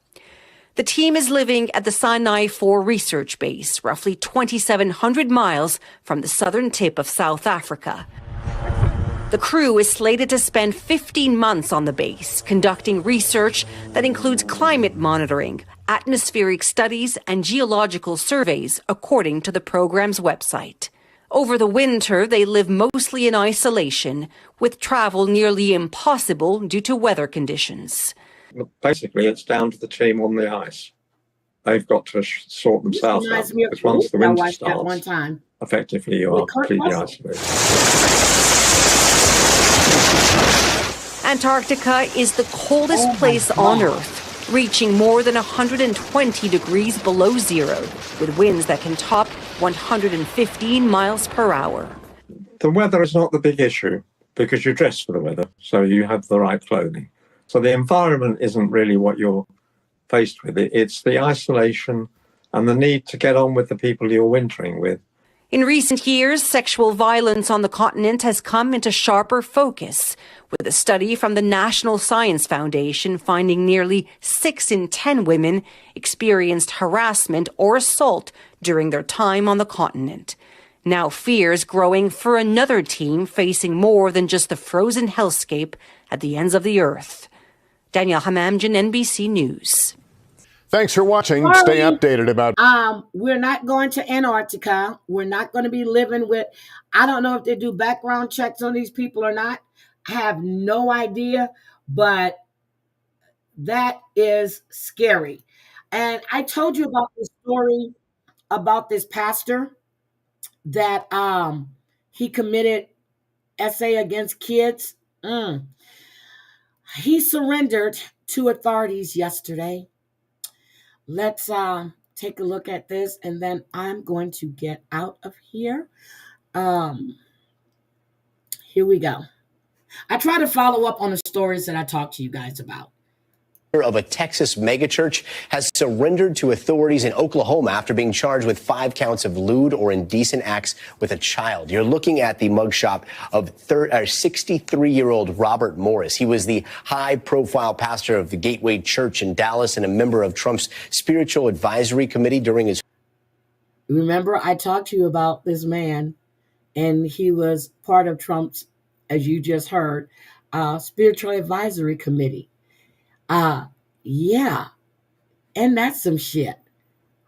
The team is living at the Sinai 4 research base, roughly 2,700 miles from the southern tip of South Africa. The crew is slated to spend 15 months on the base, conducting research that includes climate monitoring, atmospheric studies, and geological surveys, according to the program's website. Over the winter, they live mostly in isolation, with travel nearly impossible due to weather conditions. Basically, it's down to the team on the ice. They've got to sort themselves out, because once the winter starts, effectively you are completely isolated. Antarctica is the coldest place on Earth, reaching more than 120 degrees below zero, with winds that can top 115 miles per hour. The weather is not the big issue, because you dress for the weather, so you have the right clothing. So the environment isn't really what you're faced with. It's the isolation and the need to get on with the people you're wintering with. In recent years, sexual violence on the continent has come into sharper focus, with a study from the National Science Foundation finding nearly 6 in 10 women experienced harassment or assault during their time on the continent. Now fears growing for another team facing more than just the frozen hellscape at the ends of the earth. Danielle Hamamdjan, NBC News. Thanks for watching. Sorry. Stay updated about. We're not going to Antarctica. We're not going to be living with. I don't know if they do background checks on these people or not. I have no idea, but that is scary. And I told you about the story about this pastor that he committed SA against kids. He surrendered to authorities yesterday. Let's take a look at this, and then I'm going to get out of here. Here we go. I try to follow up on the stories that I talked to you guys about. Of a Texas megachurch has surrendered to authorities in Oklahoma after being charged with 5 counts of lewd or indecent acts with a child. You're looking at the mugshot of 63-year-old Robert Morris. He was the high-profile pastor of the Gateway Church in Dallas and a member of Trump's Spiritual Advisory Committee during his... Remember, I talked to you about this man, and he was part of Trump's, as you just heard, Spiritual Advisory Committee. Yeah. And that's some shit.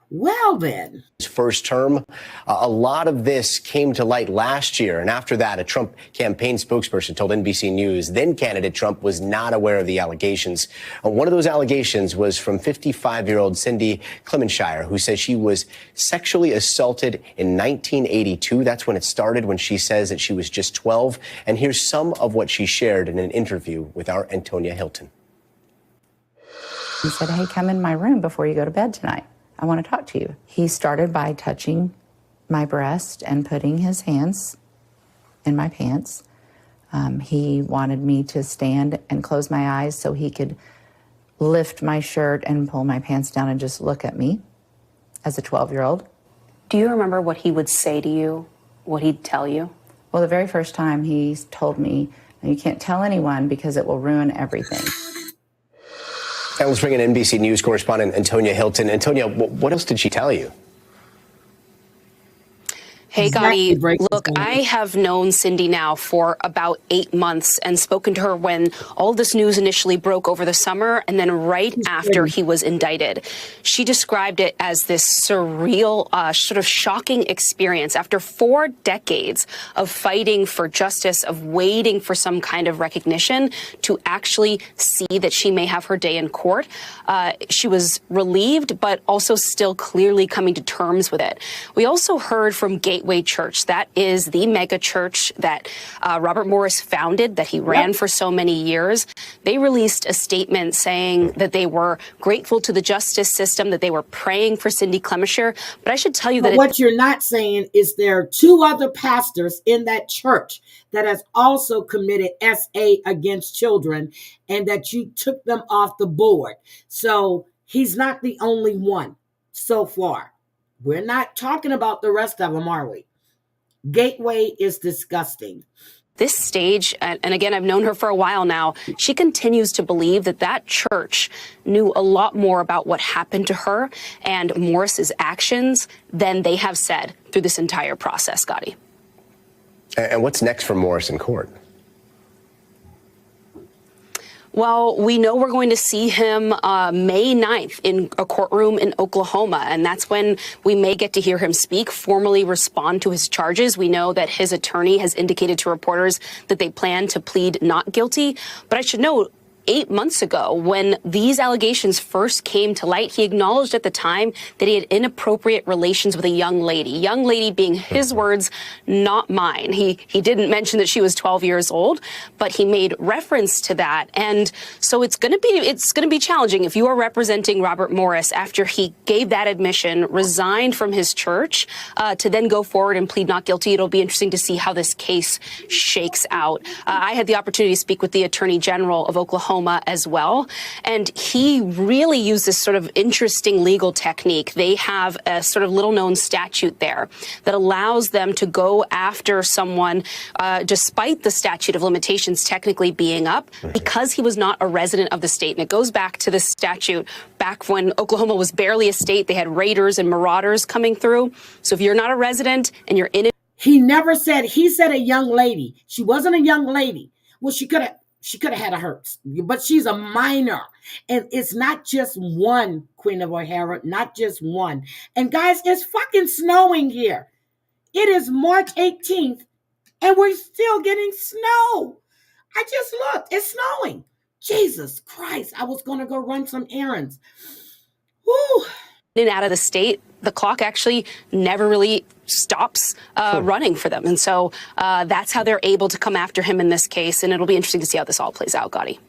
Well, then. His first term, a lot of this came to light last year. And after that, a Trump campaign spokesperson told NBC News then candidate Trump was not aware of the allegations. One of those allegations was from 55-year-old Cindy Clemenshire, who says she was sexually assaulted in 1982. That's when it started, when she says that she was just 12. And here's some of what she shared in an interview with our Antonia Hilton. He said, hey, come in my room before you go to bed tonight. I want to talk to you. He started by touching my breast and putting his hands in my pants. He wanted me to stand and close my eyes so he could lift my shirt and pull my pants down and just look at me as a 12-year-old. Do you remember what he would say to you, what he'd tell you? Well, the very first time he told me, you can't tell anyone because it will ruin everything. And let's bring in NBC News correspondent Antonia Hilton. Antonia, what else did she tell you? Hey, Gotti, look, I have known Cindy now for about 8 months and spoken to her when all this news initially broke over the summer and then right after he was indicted. She described it as this surreal, sort of shocking experience after 4 decades of fighting for justice, of waiting for some kind of recognition to actually see that she may have her day in court. She was relieved, but also still clearly coming to terms with it. We also heard from Gateway Church. That is the mega church that Robert Morris founded, that he ran for so many years. They released a statement saying that they were grateful to the justice system, that they were praying for Cindy Clemenshire. But I should tell you that what you're not saying is there are 2 other pastors in that church that has also committed SA against children and that you took them off the board. So he's not the only one so far. We're not talking about the rest of them, are we? Gateway is disgusting. This stage, and again, I've known her for a while now, she continues to believe that that church knew a lot more about what happened to her and Morris's actions than they have said through this entire process, Gotti. And what's next for Morris in court? Well, we know we're going to see him May 9th in a courtroom in Oklahoma, and that's when we may get to hear him speak, formally respond to his charges. We know that his attorney has indicated to reporters that they plan to plead not guilty. But I should note, 8 months ago, when these allegations first came to light, he acknowledged at the time that he had inappropriate relations with a young lady being his words, not mine. He didn't mention that she was 12 years old, but he made reference to that. And so it's going to be challenging if you are representing Robert Morris after he gave that admission, resigned from his church, to then go forward and plead not guilty. It'll be interesting to see how this case shakes out. I had the opportunity to speak with the Attorney General of Oklahoma as well, and he really used this sort of interesting legal technique. They have a sort of little-known statute there that allows them to go after someone despite the statute of limitations technically being up because he was not a resident of the state. And it goes back to the statute back when Oklahoma was barely a state. They had raiders and marauders coming through. So if you're not a resident and you're in it. He never said, he said a young lady. She wasn't a young lady. Well, she could have. She could have had a hearse, but she's a minor. And it's not just one, Queen of O'Hara, not just one. And guys, it's fucking snowing here. It is March 18th, and we're still getting snow. I just looked. It's snowing. Jesus Christ. I was going to go run some errands. Woo. In and out of the state, the clock actually never really stops running for them. And so that's how they're able to come after him in this case. And it'll be interesting to see how this all plays out, Gotti.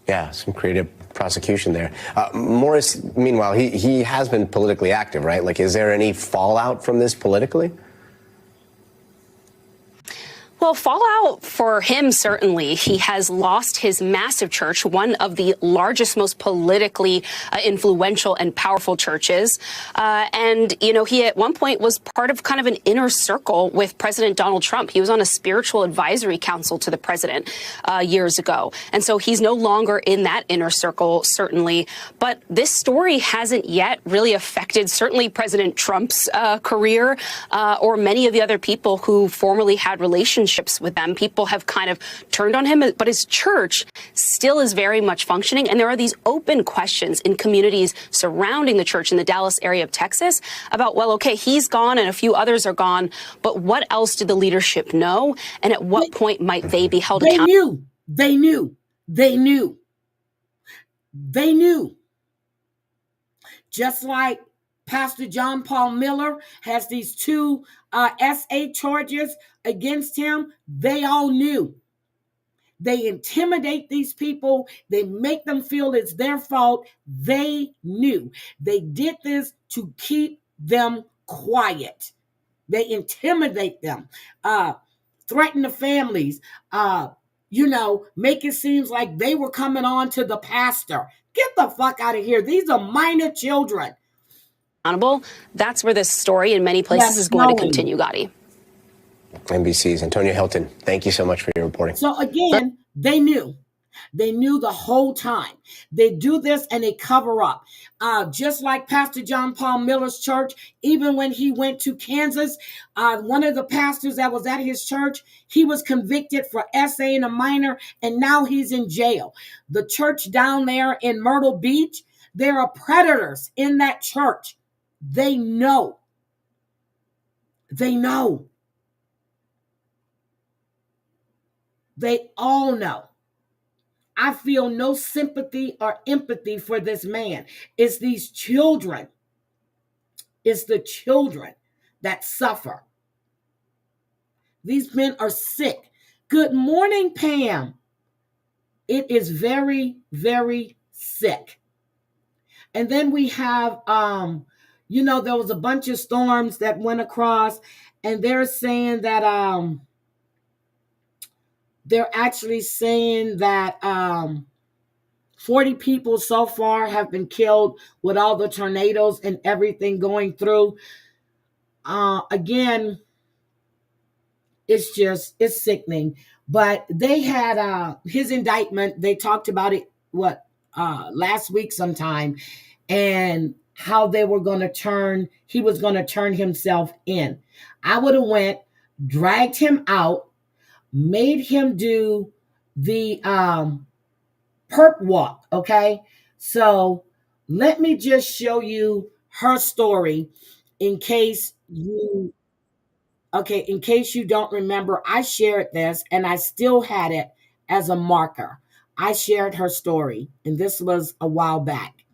Yeah, some creative prosecution there. Morris, meanwhile, he has been politically active, right? Like, is there any fallout from this politically? Well, fallout for him, certainly. He has lost his massive church, one of the largest, most politically influential and powerful churches. And, you know, he at one point was part of kind of an inner circle with President Donald Trump. He was on a spiritual advisory council to the president years ago. And so he's no longer in that inner circle, certainly. But this story hasn't yet really affected certainly President Trump's career or many of the other people who formerly had relationships with them. People have kind of turned on him, but his church still is very much functioning. And there are these open questions in communities surrounding the church in the Dallas area of Texas about, well, okay, he's gone and a few others are gone, but what else did the leadership know? And at what point might they be held accountable? They knew. Just like Pastor John Paul Miller has these two SA charges against him. They all knew. They intimidate these people. They make them feel it's their fault. They knew. They did this to keep them quiet. They intimidate them, threaten the families, make it seem like they were coming on to the pastor. Get the fuck out of here. These are minor children. That's where this story in many places is going to continue, Gotti. NBC's Antonia Hilton, thank you so much for your reporting. So again, they knew. They knew the whole time. They do this and they cover up. Just like Pastor John Paul Miller's church, even when he went to Kansas, one of the pastors that was at his church, he was convicted for SA-ing a minor, and now he's in jail. The church down there in Myrtle Beach, there are predators in that church. They know. They know. They all know. I feel no sympathy or empathy for this man. It's these children. It's the children that suffer. These men are sick. Good morning, Pam. It is very, very sick. And then we have, there was a bunch of storms that went across, and they're saying that, they're actually saying that 40 people so far have been killed with all the tornadoes and everything going through. Again, it's sickening. But they had his indictment. They talked about it, last week sometime, and how he was going to turn himself in. I would have went, dragged him out, made him do the perp walk, okay? So let me just show you her story in case you don't remember. I shared this and I still had it as a marker. I shared her story, and this was a while back.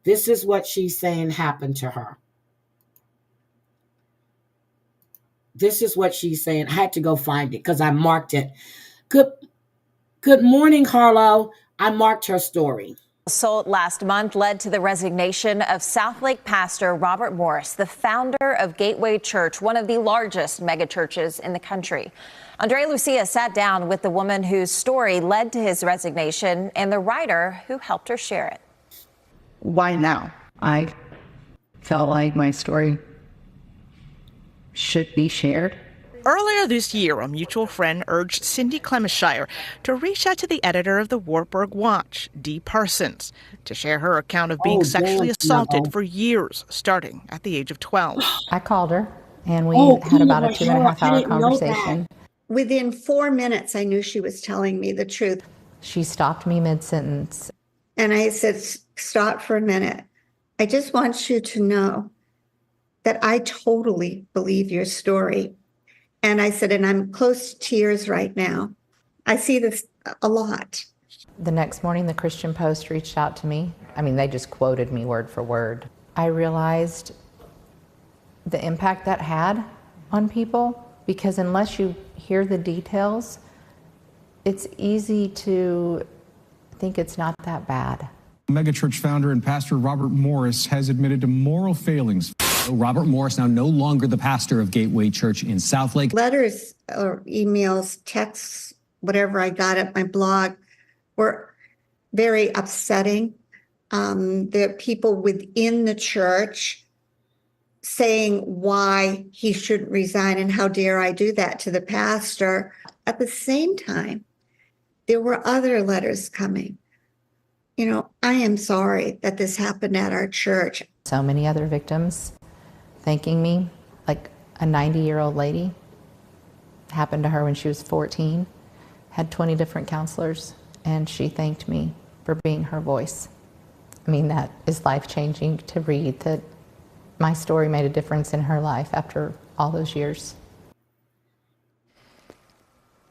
This is what she's saying happened to her. This is what she's saying. I had to go find it because I marked it. Good morning, Harlow. I marked her story. Assault last month led to the resignation of Southlake pastor Robert Morris, the founder of Gateway Church, one of the largest megachurches in the country. Andrea Lucia sat down with the woman whose story led to his resignation and the writer who helped her share it. Why now? I felt like my story should be shared. Earlier this year, a mutual friend urged Cindy Clemenshire to reach out to the editor of the Wartburg Watch, Dee Parsons, to share her account of being sexually assaulted for years, starting at the age of 12. I called her, and we had about a 2.5 hour conversation. Within 4 minutes, I knew she was telling me the truth. She stopped me mid-sentence. And I said, stop for a minute. I just want you to know that I totally believe your story. And I said, and I'm close to tears right now. I see this a lot. The next morning, the Christian Post reached out to me. I mean, they just quoted me word for word. I realized the impact that had on people, because unless you hear the details, it's easy to think it's not that bad. Megachurch founder and pastor Robert Morris has admitted to moral failings. Robert Morris, now no longer the pastor of Gateway Church in Southlake. Letters or emails, texts, whatever I got at my blog were very upsetting. There are people within the church saying why he shouldn't resign and how dare I do that to the pastor. At the same time, there were other letters coming. You know, I am sorry that this happened at our church. So many other victims thanking me, like a 90-year-old lady. Happened to her when she was 14, had 20 different counselors, and she thanked me for being her voice. I mean, that is life-changing to read that my story made a difference in her life after all those years.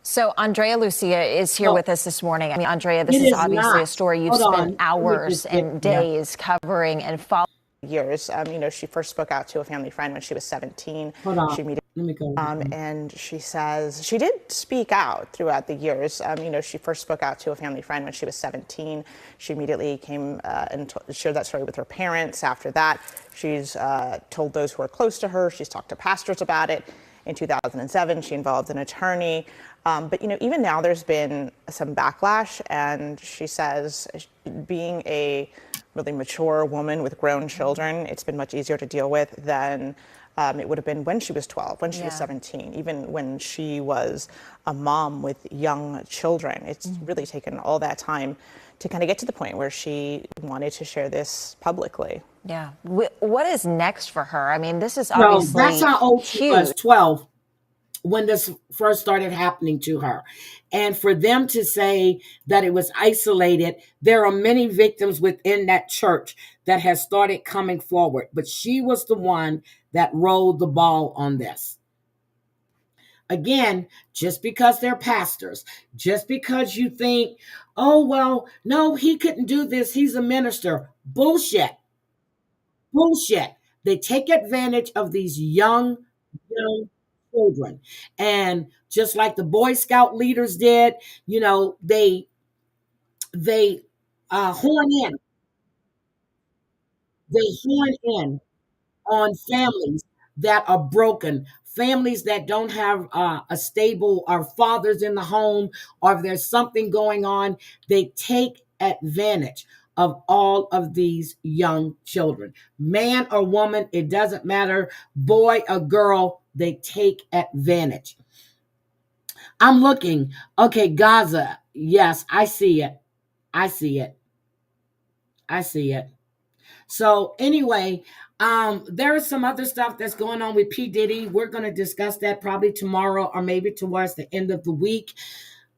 So Andrea Lucia is here with us this morning. I mean, Andrea, this is obviously a story you've spent hours and days covering and following. Years. You know, she first spoke out to a family friend when she was 17. She met and she says she did speak out throughout the years. You know, she first spoke out to a family friend when she was 17. She immediately came and shared that story with her parents. After that, she's told those who are close to her. She's talked to pastors about it. In 2007, she involved an attorney. But, you know, even now there's been some backlash, and she says being a really mature woman with grown children, it's been much easier to deal with than it would have been when she was 12, when she was 17, even when she was a mom with young children. It's really taken all that time to kind of get to the point where she wanted to share this publicly. Yeah. What is next for her? I mean, this is obviously that's how old she was, 12, when this first started happening to her. And for them to say that it was isolated, there are many victims within that church that has started coming forward. But she was the one that rolled the ball on this. Again, just because they're pastors, just because you think, oh, well, no, he couldn't do this, he's a minister. Bullshit. Bullshit. They take advantage of these young children. And just like the Boy Scout leaders did, you know, they horn in. They horn in on families that are broken, families that don't have a stable or fathers in the home, or if there's something going on, they take advantage of all of these young children. Man or woman, it doesn't matter, boy or girl, they take advantage. I'm looking. Okay, Gaza. Yes, I see it. I see it. I see it. So anyway, there is some other stuff that's going on with P. Diddy. We're going to discuss that probably tomorrow or maybe towards the end of the week.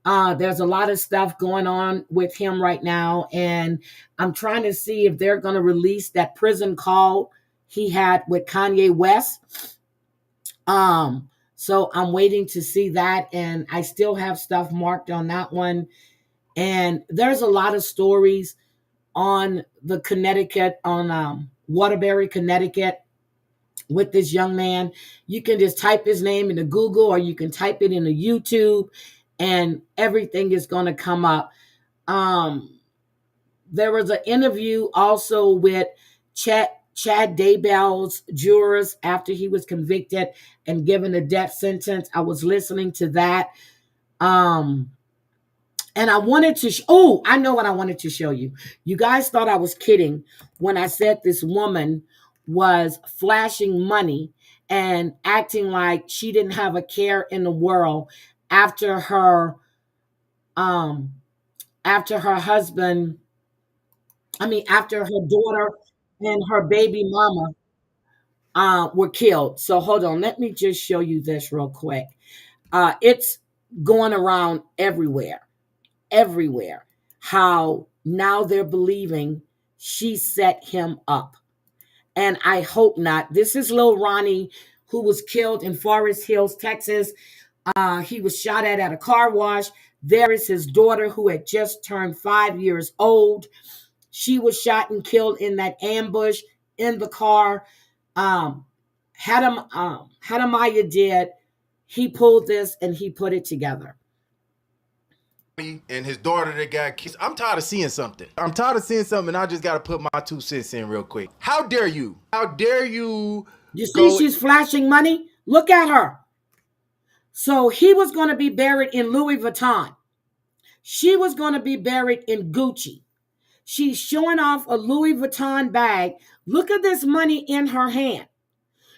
There's a lot of stuff going on with him right now, and I'm trying to see if they're going to release that prison call he had with Kanye West. So I'm waiting to see that, and I still have stuff marked on that one. And there's a lot of stories on the Connecticut, on Waterbury, Connecticut, with this young man. You can just type his name into Google, or you can type it into YouTube, and everything is going to come up. There was an interview also with Chad Daybell's jurors after he was convicted and given a death sentence. I was listening to that. And I wanted to, I know what I wanted to show you. You guys thought I was kidding when I said this woman was flashing money and acting like she didn't have a care in the world after her husband, after her daughter and her baby mama were killed. So hold on, let me just show you this real quick. It's going around everywhere, how now they're believing she set him up. And I hope not. This is Lil Ronnie, who was killed in Forest Hills, Texas. He was shot at a car wash. There is his daughter, who had just turned 5 years old. She was shot and killed in that ambush in the car. Hadamaya did. He pulled this and he put it together. And his daughter that got killed. I'm tired of seeing something. And I just got to put my 2 cents in real quick. How dare you? How dare you? You see she's flashing money? Look at her. So he was going to be buried in Louis Vuitton. She was going to be buried in Gucci. She's showing off a Louis Vuitton bag. Look at this money in her hand.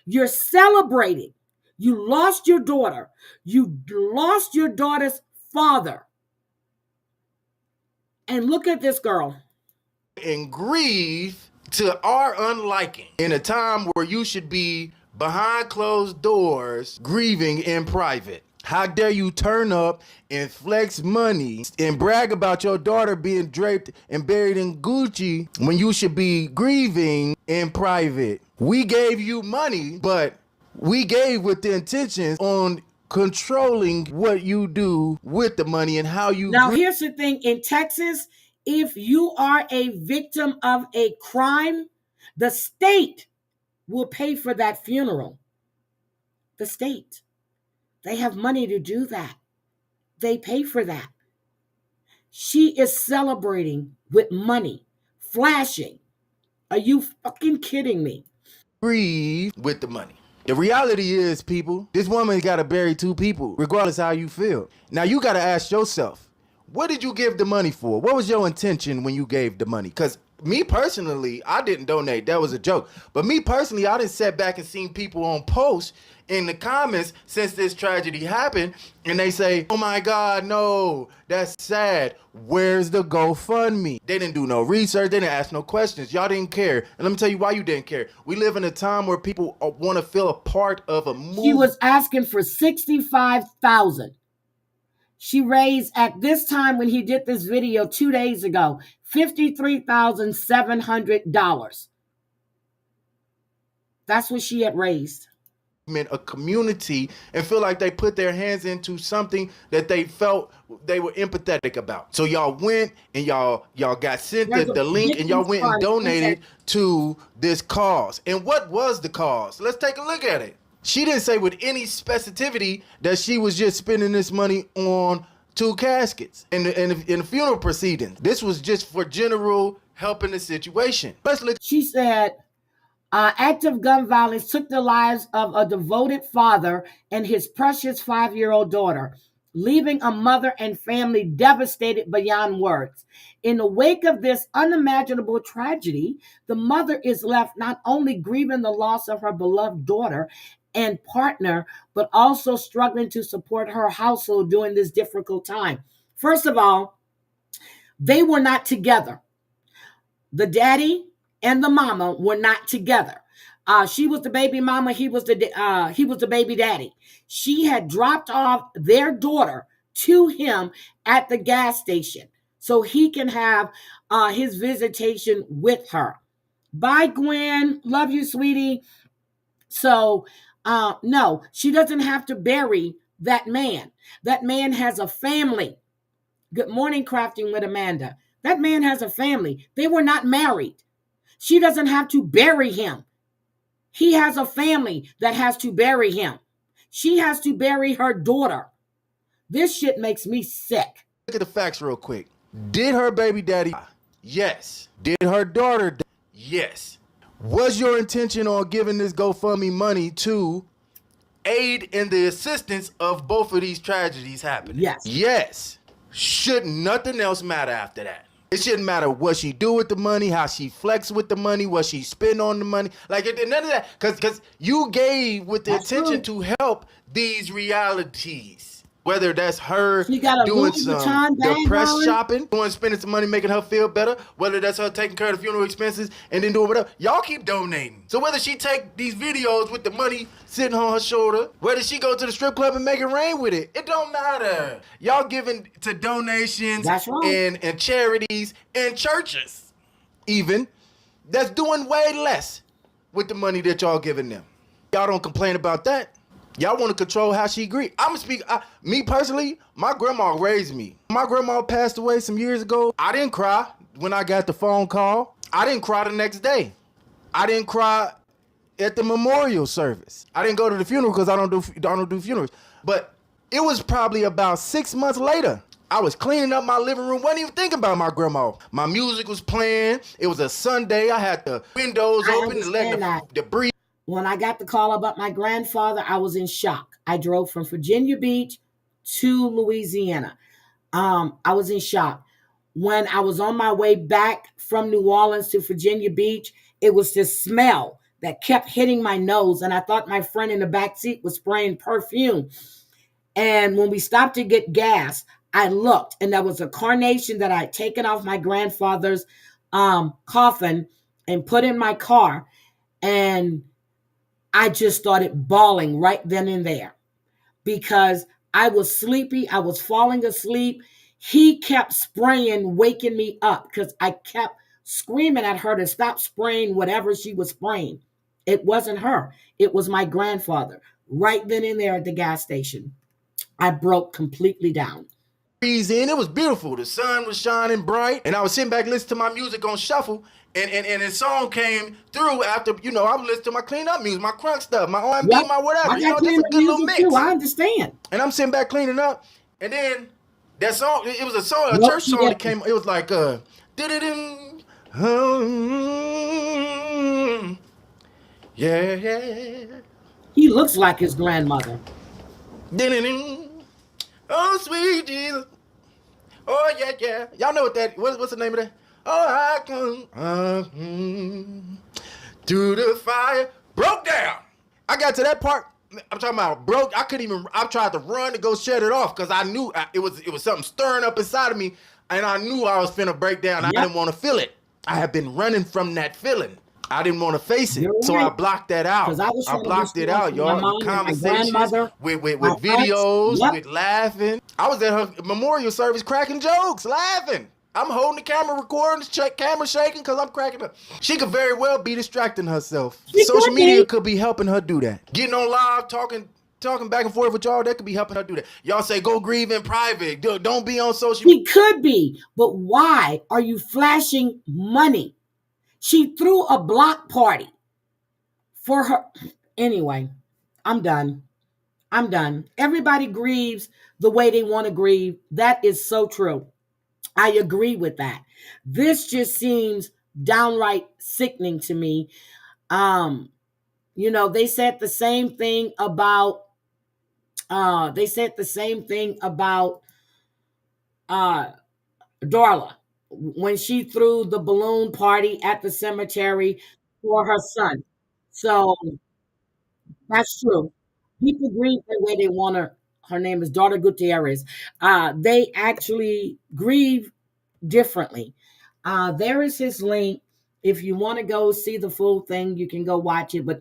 You're celebrating. You lost your daughter. You lost your daughter's father. And look at this girl. And grieve to our unliking in a time where you should be behind closed doors grieving in private. How dare you turn up and flex money and brag about your daughter being draped and buried in Gucci when you should be grieving in private? We gave you money, but we gave with the intentions on controlling what you do with the money and how you. Now, here's the thing. In Texas, if you are a victim of a crime, the state will pay for that funeral. The state. They have money to do that. They pay for that. She is celebrating with money, flashing. Are you fucking kidding me? Grieve with the money. The reality is, people, this woman got to bury 2 people, regardless how you feel. Now, you got to ask yourself, what did you give the money for? What was your intention when you gave the money? Because me personally, I didn't donate. That was a joke. But me personally, I didn't sat back and seen people on posts in the comments since this tragedy happened, and they say, oh my God, no, that's sad. Where's the GoFundMe? They didn't do no research. They didn't ask no questions. Y'all didn't care. And let me tell you why you didn't care. We live in a time where people want to feel a part of a movement. She was asking for $65,000. She raised, at this time when he did this video 2 days ago, $53,700. That's what she had raised. A community and feel like they put their hands into something that they felt they were empathetic about. So y'all went and y'all got sent the link and y'all went and donated to this cause. And what was the cause? Let's take a look at it. She didn't say with any specificity that she was just spending this money on 2 caskets in the funeral proceedings. This was just for general help in the situation. Let's look. She said, active gun violence took the lives of a devoted father and his precious 5-year-old daughter, leaving a mother and family devastated beyond words. In the wake of this unimaginable tragedy, the mother is left not only grieving the loss of her beloved daughter and partner, but also struggling to support her household during this difficult time. First of all, they were not together. The daddy and the mama were not together. She was the baby mama. He was the baby daddy. She had dropped off their daughter to him at the gas station so he can have his visitation with her. Bye, Gwen. Love you, sweetie. So, no, she doesn't have to bury that man. That man has a family. Good morning, Crafting with Amanda. That man has a family. They were not married. She doesn't have to bury him. He has a family that has to bury him. She has to bury her daughter. This shit makes me sick. Look at the facts real quick. Did her baby daddy die? Yes. Did her daughter die? Yes. Was your intention on giving this GoFundMe money to aid in the assistance of both of these tragedies happening? Yes. Yes. Should nothing else matter after that? It shouldn't matter what she do with the money, how she flex with the money, what she spend on the money. Like, none of that. Because you gave with the intention to help these realities. Whether that's her She got a doing Louis some Vuitton bag depressed on. shopping, spending some money making her feel better, whether that's her taking care of the funeral expenses and then doing whatever, y'all keep donating. So whether she take these videos with the money sitting on her shoulder, whether she go to the strip club and make it rain with it, it don't matter. Y'all giving to donations and charities and churches even that's doing way less with the money that y'all giving them. Y'all don't complain about that. Y'all want to control how she grieves. I'm going to speak, me personally, my grandma raised me. My grandma passed away some years ago. I didn't cry when I got the phone call. I didn't cry the next day. I didn't cry at the memorial service. I didn't go to the funeral because I don't do funerals. But it was probably about 6 months later. I was cleaning up my living room, wasn't even thinking about my grandma. My music was playing. It was a Sunday. I had the windows open and letting the breeze. When I got the call about my grandfather, I was in shock. I drove from Virginia Beach to Louisiana. I was in shock. When I was on my way back from New Orleans to Virginia Beach, it was this smell that kept hitting my nose. And I thought my friend in the back seat was spraying perfume. And when we stopped to get gas, I looked and there was a carnation that I had taken off my grandfather's coffin and put in my car. And I just started bawling right then and there because I was sleepy. I was falling asleep. He kept spraying, waking me up because I kept screaming at her to stop spraying whatever she was spraying. It wasn't her. It was my grandfather right then and there at the gas station. I broke completely down. In. It was beautiful. The sun was shining bright, and I was sitting back listening to my music on shuffle, and the song came through after, I was listening to my clean up music, my crunk stuff, my R&B, my whatever. Just a good little mix. Too, I understand. And I'm sitting back cleaning up, and then that song, it was a song, a church song that came, it was like, yeah. He looks like his grandmother. Oh, sweet Jesus. Oh, yeah. Y'all know what's the name of that? Oh, I come through the fire. Broke down. I got to that part. I'm talking about broke. I tried to run to go shut it off because I knew it was something stirring up inside of me, and I knew I was finna break down. Yep. I didn't want to feel it. I had been running from that feeling. I didn't want to face it, so I blocked that out. I blocked it out, y'all. Conversations with videos, with laughing. I was at her memorial service cracking jokes, laughing. I'm holding the camera, recording, camera shaking because I'm cracking up. She could very well be distracting herself. Social media could be helping her do that. Getting on live, talking back and forth with y'all, that could be helping her do that. Y'all say go grieve in private. Don't be on social media. She could be, but why are you flashing money? She threw a block party for her. Anyway, I'm done. Everybody grieves the way they want to grieve. That is so true. I agree with that. This just seems downright sickening to me. They said the same thing about Darla when she threw the balloon party at the cemetery for her son. So that's true. People grieve the way they want her. Her name is Daughter Gutierrez. They actually grieve differently. There is his link. If you want to go see the full thing, you can go watch it. But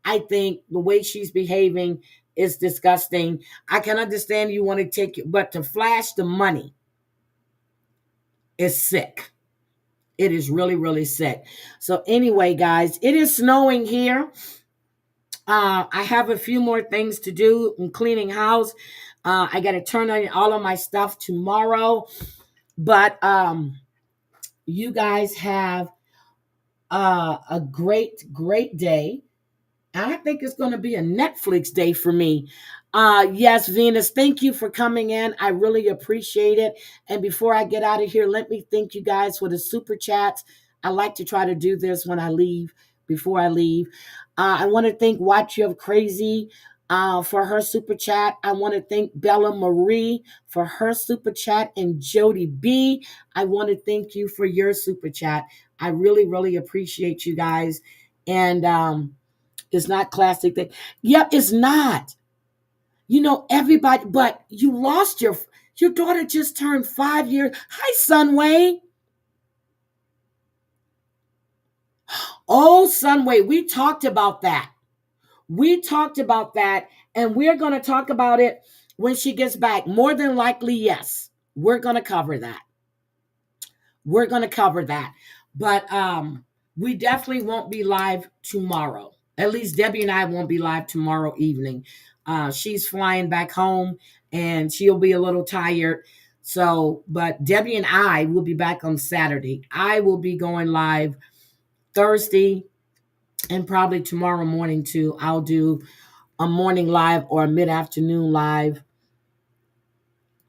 I think the way she's behaving is disgusting. I can understand you want to take it, but to flash the money is sick. It is really, really sick. So anyway, guys, it is snowing here. I have a few more things to do in cleaning house. I got to turn on all of my stuff tomorrow. But you guys have a great, great day. I think it's going to be a Netflix day for me. Yes, Venus, thank you for coming in. I really appreciate it. And before I get out of here, let me thank you guys for the super chats. I like to try to do this before I leave. I want to thank Watch You Crazy for her super chat. I want to thank Bella Marie for her super chat, and Jody B. I want to thank you for your super chat. I really, really appreciate you guys. And it's not classic. Yep, it's not. everybody, but you lost your daughter just turned 5 years. Hi, Sunway. Oh, Sunway, we talked about that. And we're going to talk about it when she gets back. More than likely, yes. We're going to cover that. But we definitely won't be live tomorrow. At least Debbie and I won't be live tomorrow evening. She's flying back home and she'll be a little tired. So, but Debbie and I will be back on Saturday. I will be going live Thursday and probably tomorrow morning too. I'll do a morning live or a mid-afternoon live.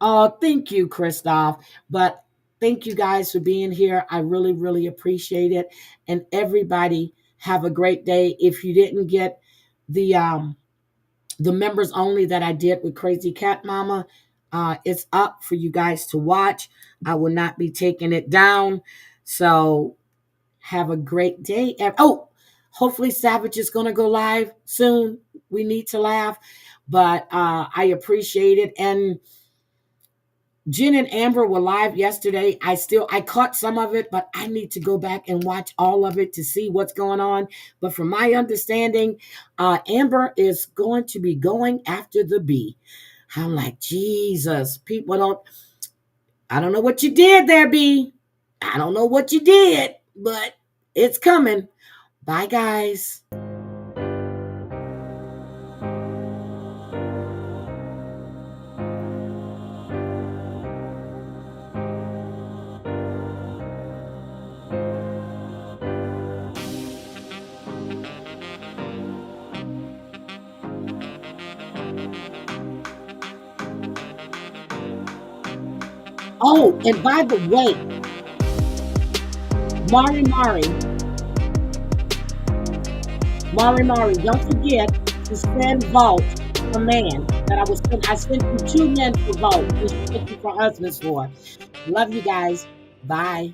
Oh, thank you, Christoph. But thank you guys for being here. I really, really appreciate it. And everybody have a great day. If you didn't get the members only that I did with Crazy Cat Mama, it's up for you guys to watch. I will not be taking it down. So have a great day. Oh, hopefully Savage is going to go live soon. We need to laugh. But I appreciate it. And Jen and Amber were live yesterday. I caught some of it, but I need to go back and watch all of it to see what's going on. But from my understanding, Amber is going to be going after the bee. I'm like, Jesus, I don't know what you did there, bee. I don't know what you did, but it's coming. Bye, guys. Oh, and by the way, Mari, don't forget to send vote for man that I sent you 2 men for vote, which you for husbands for. Love you guys. Bye.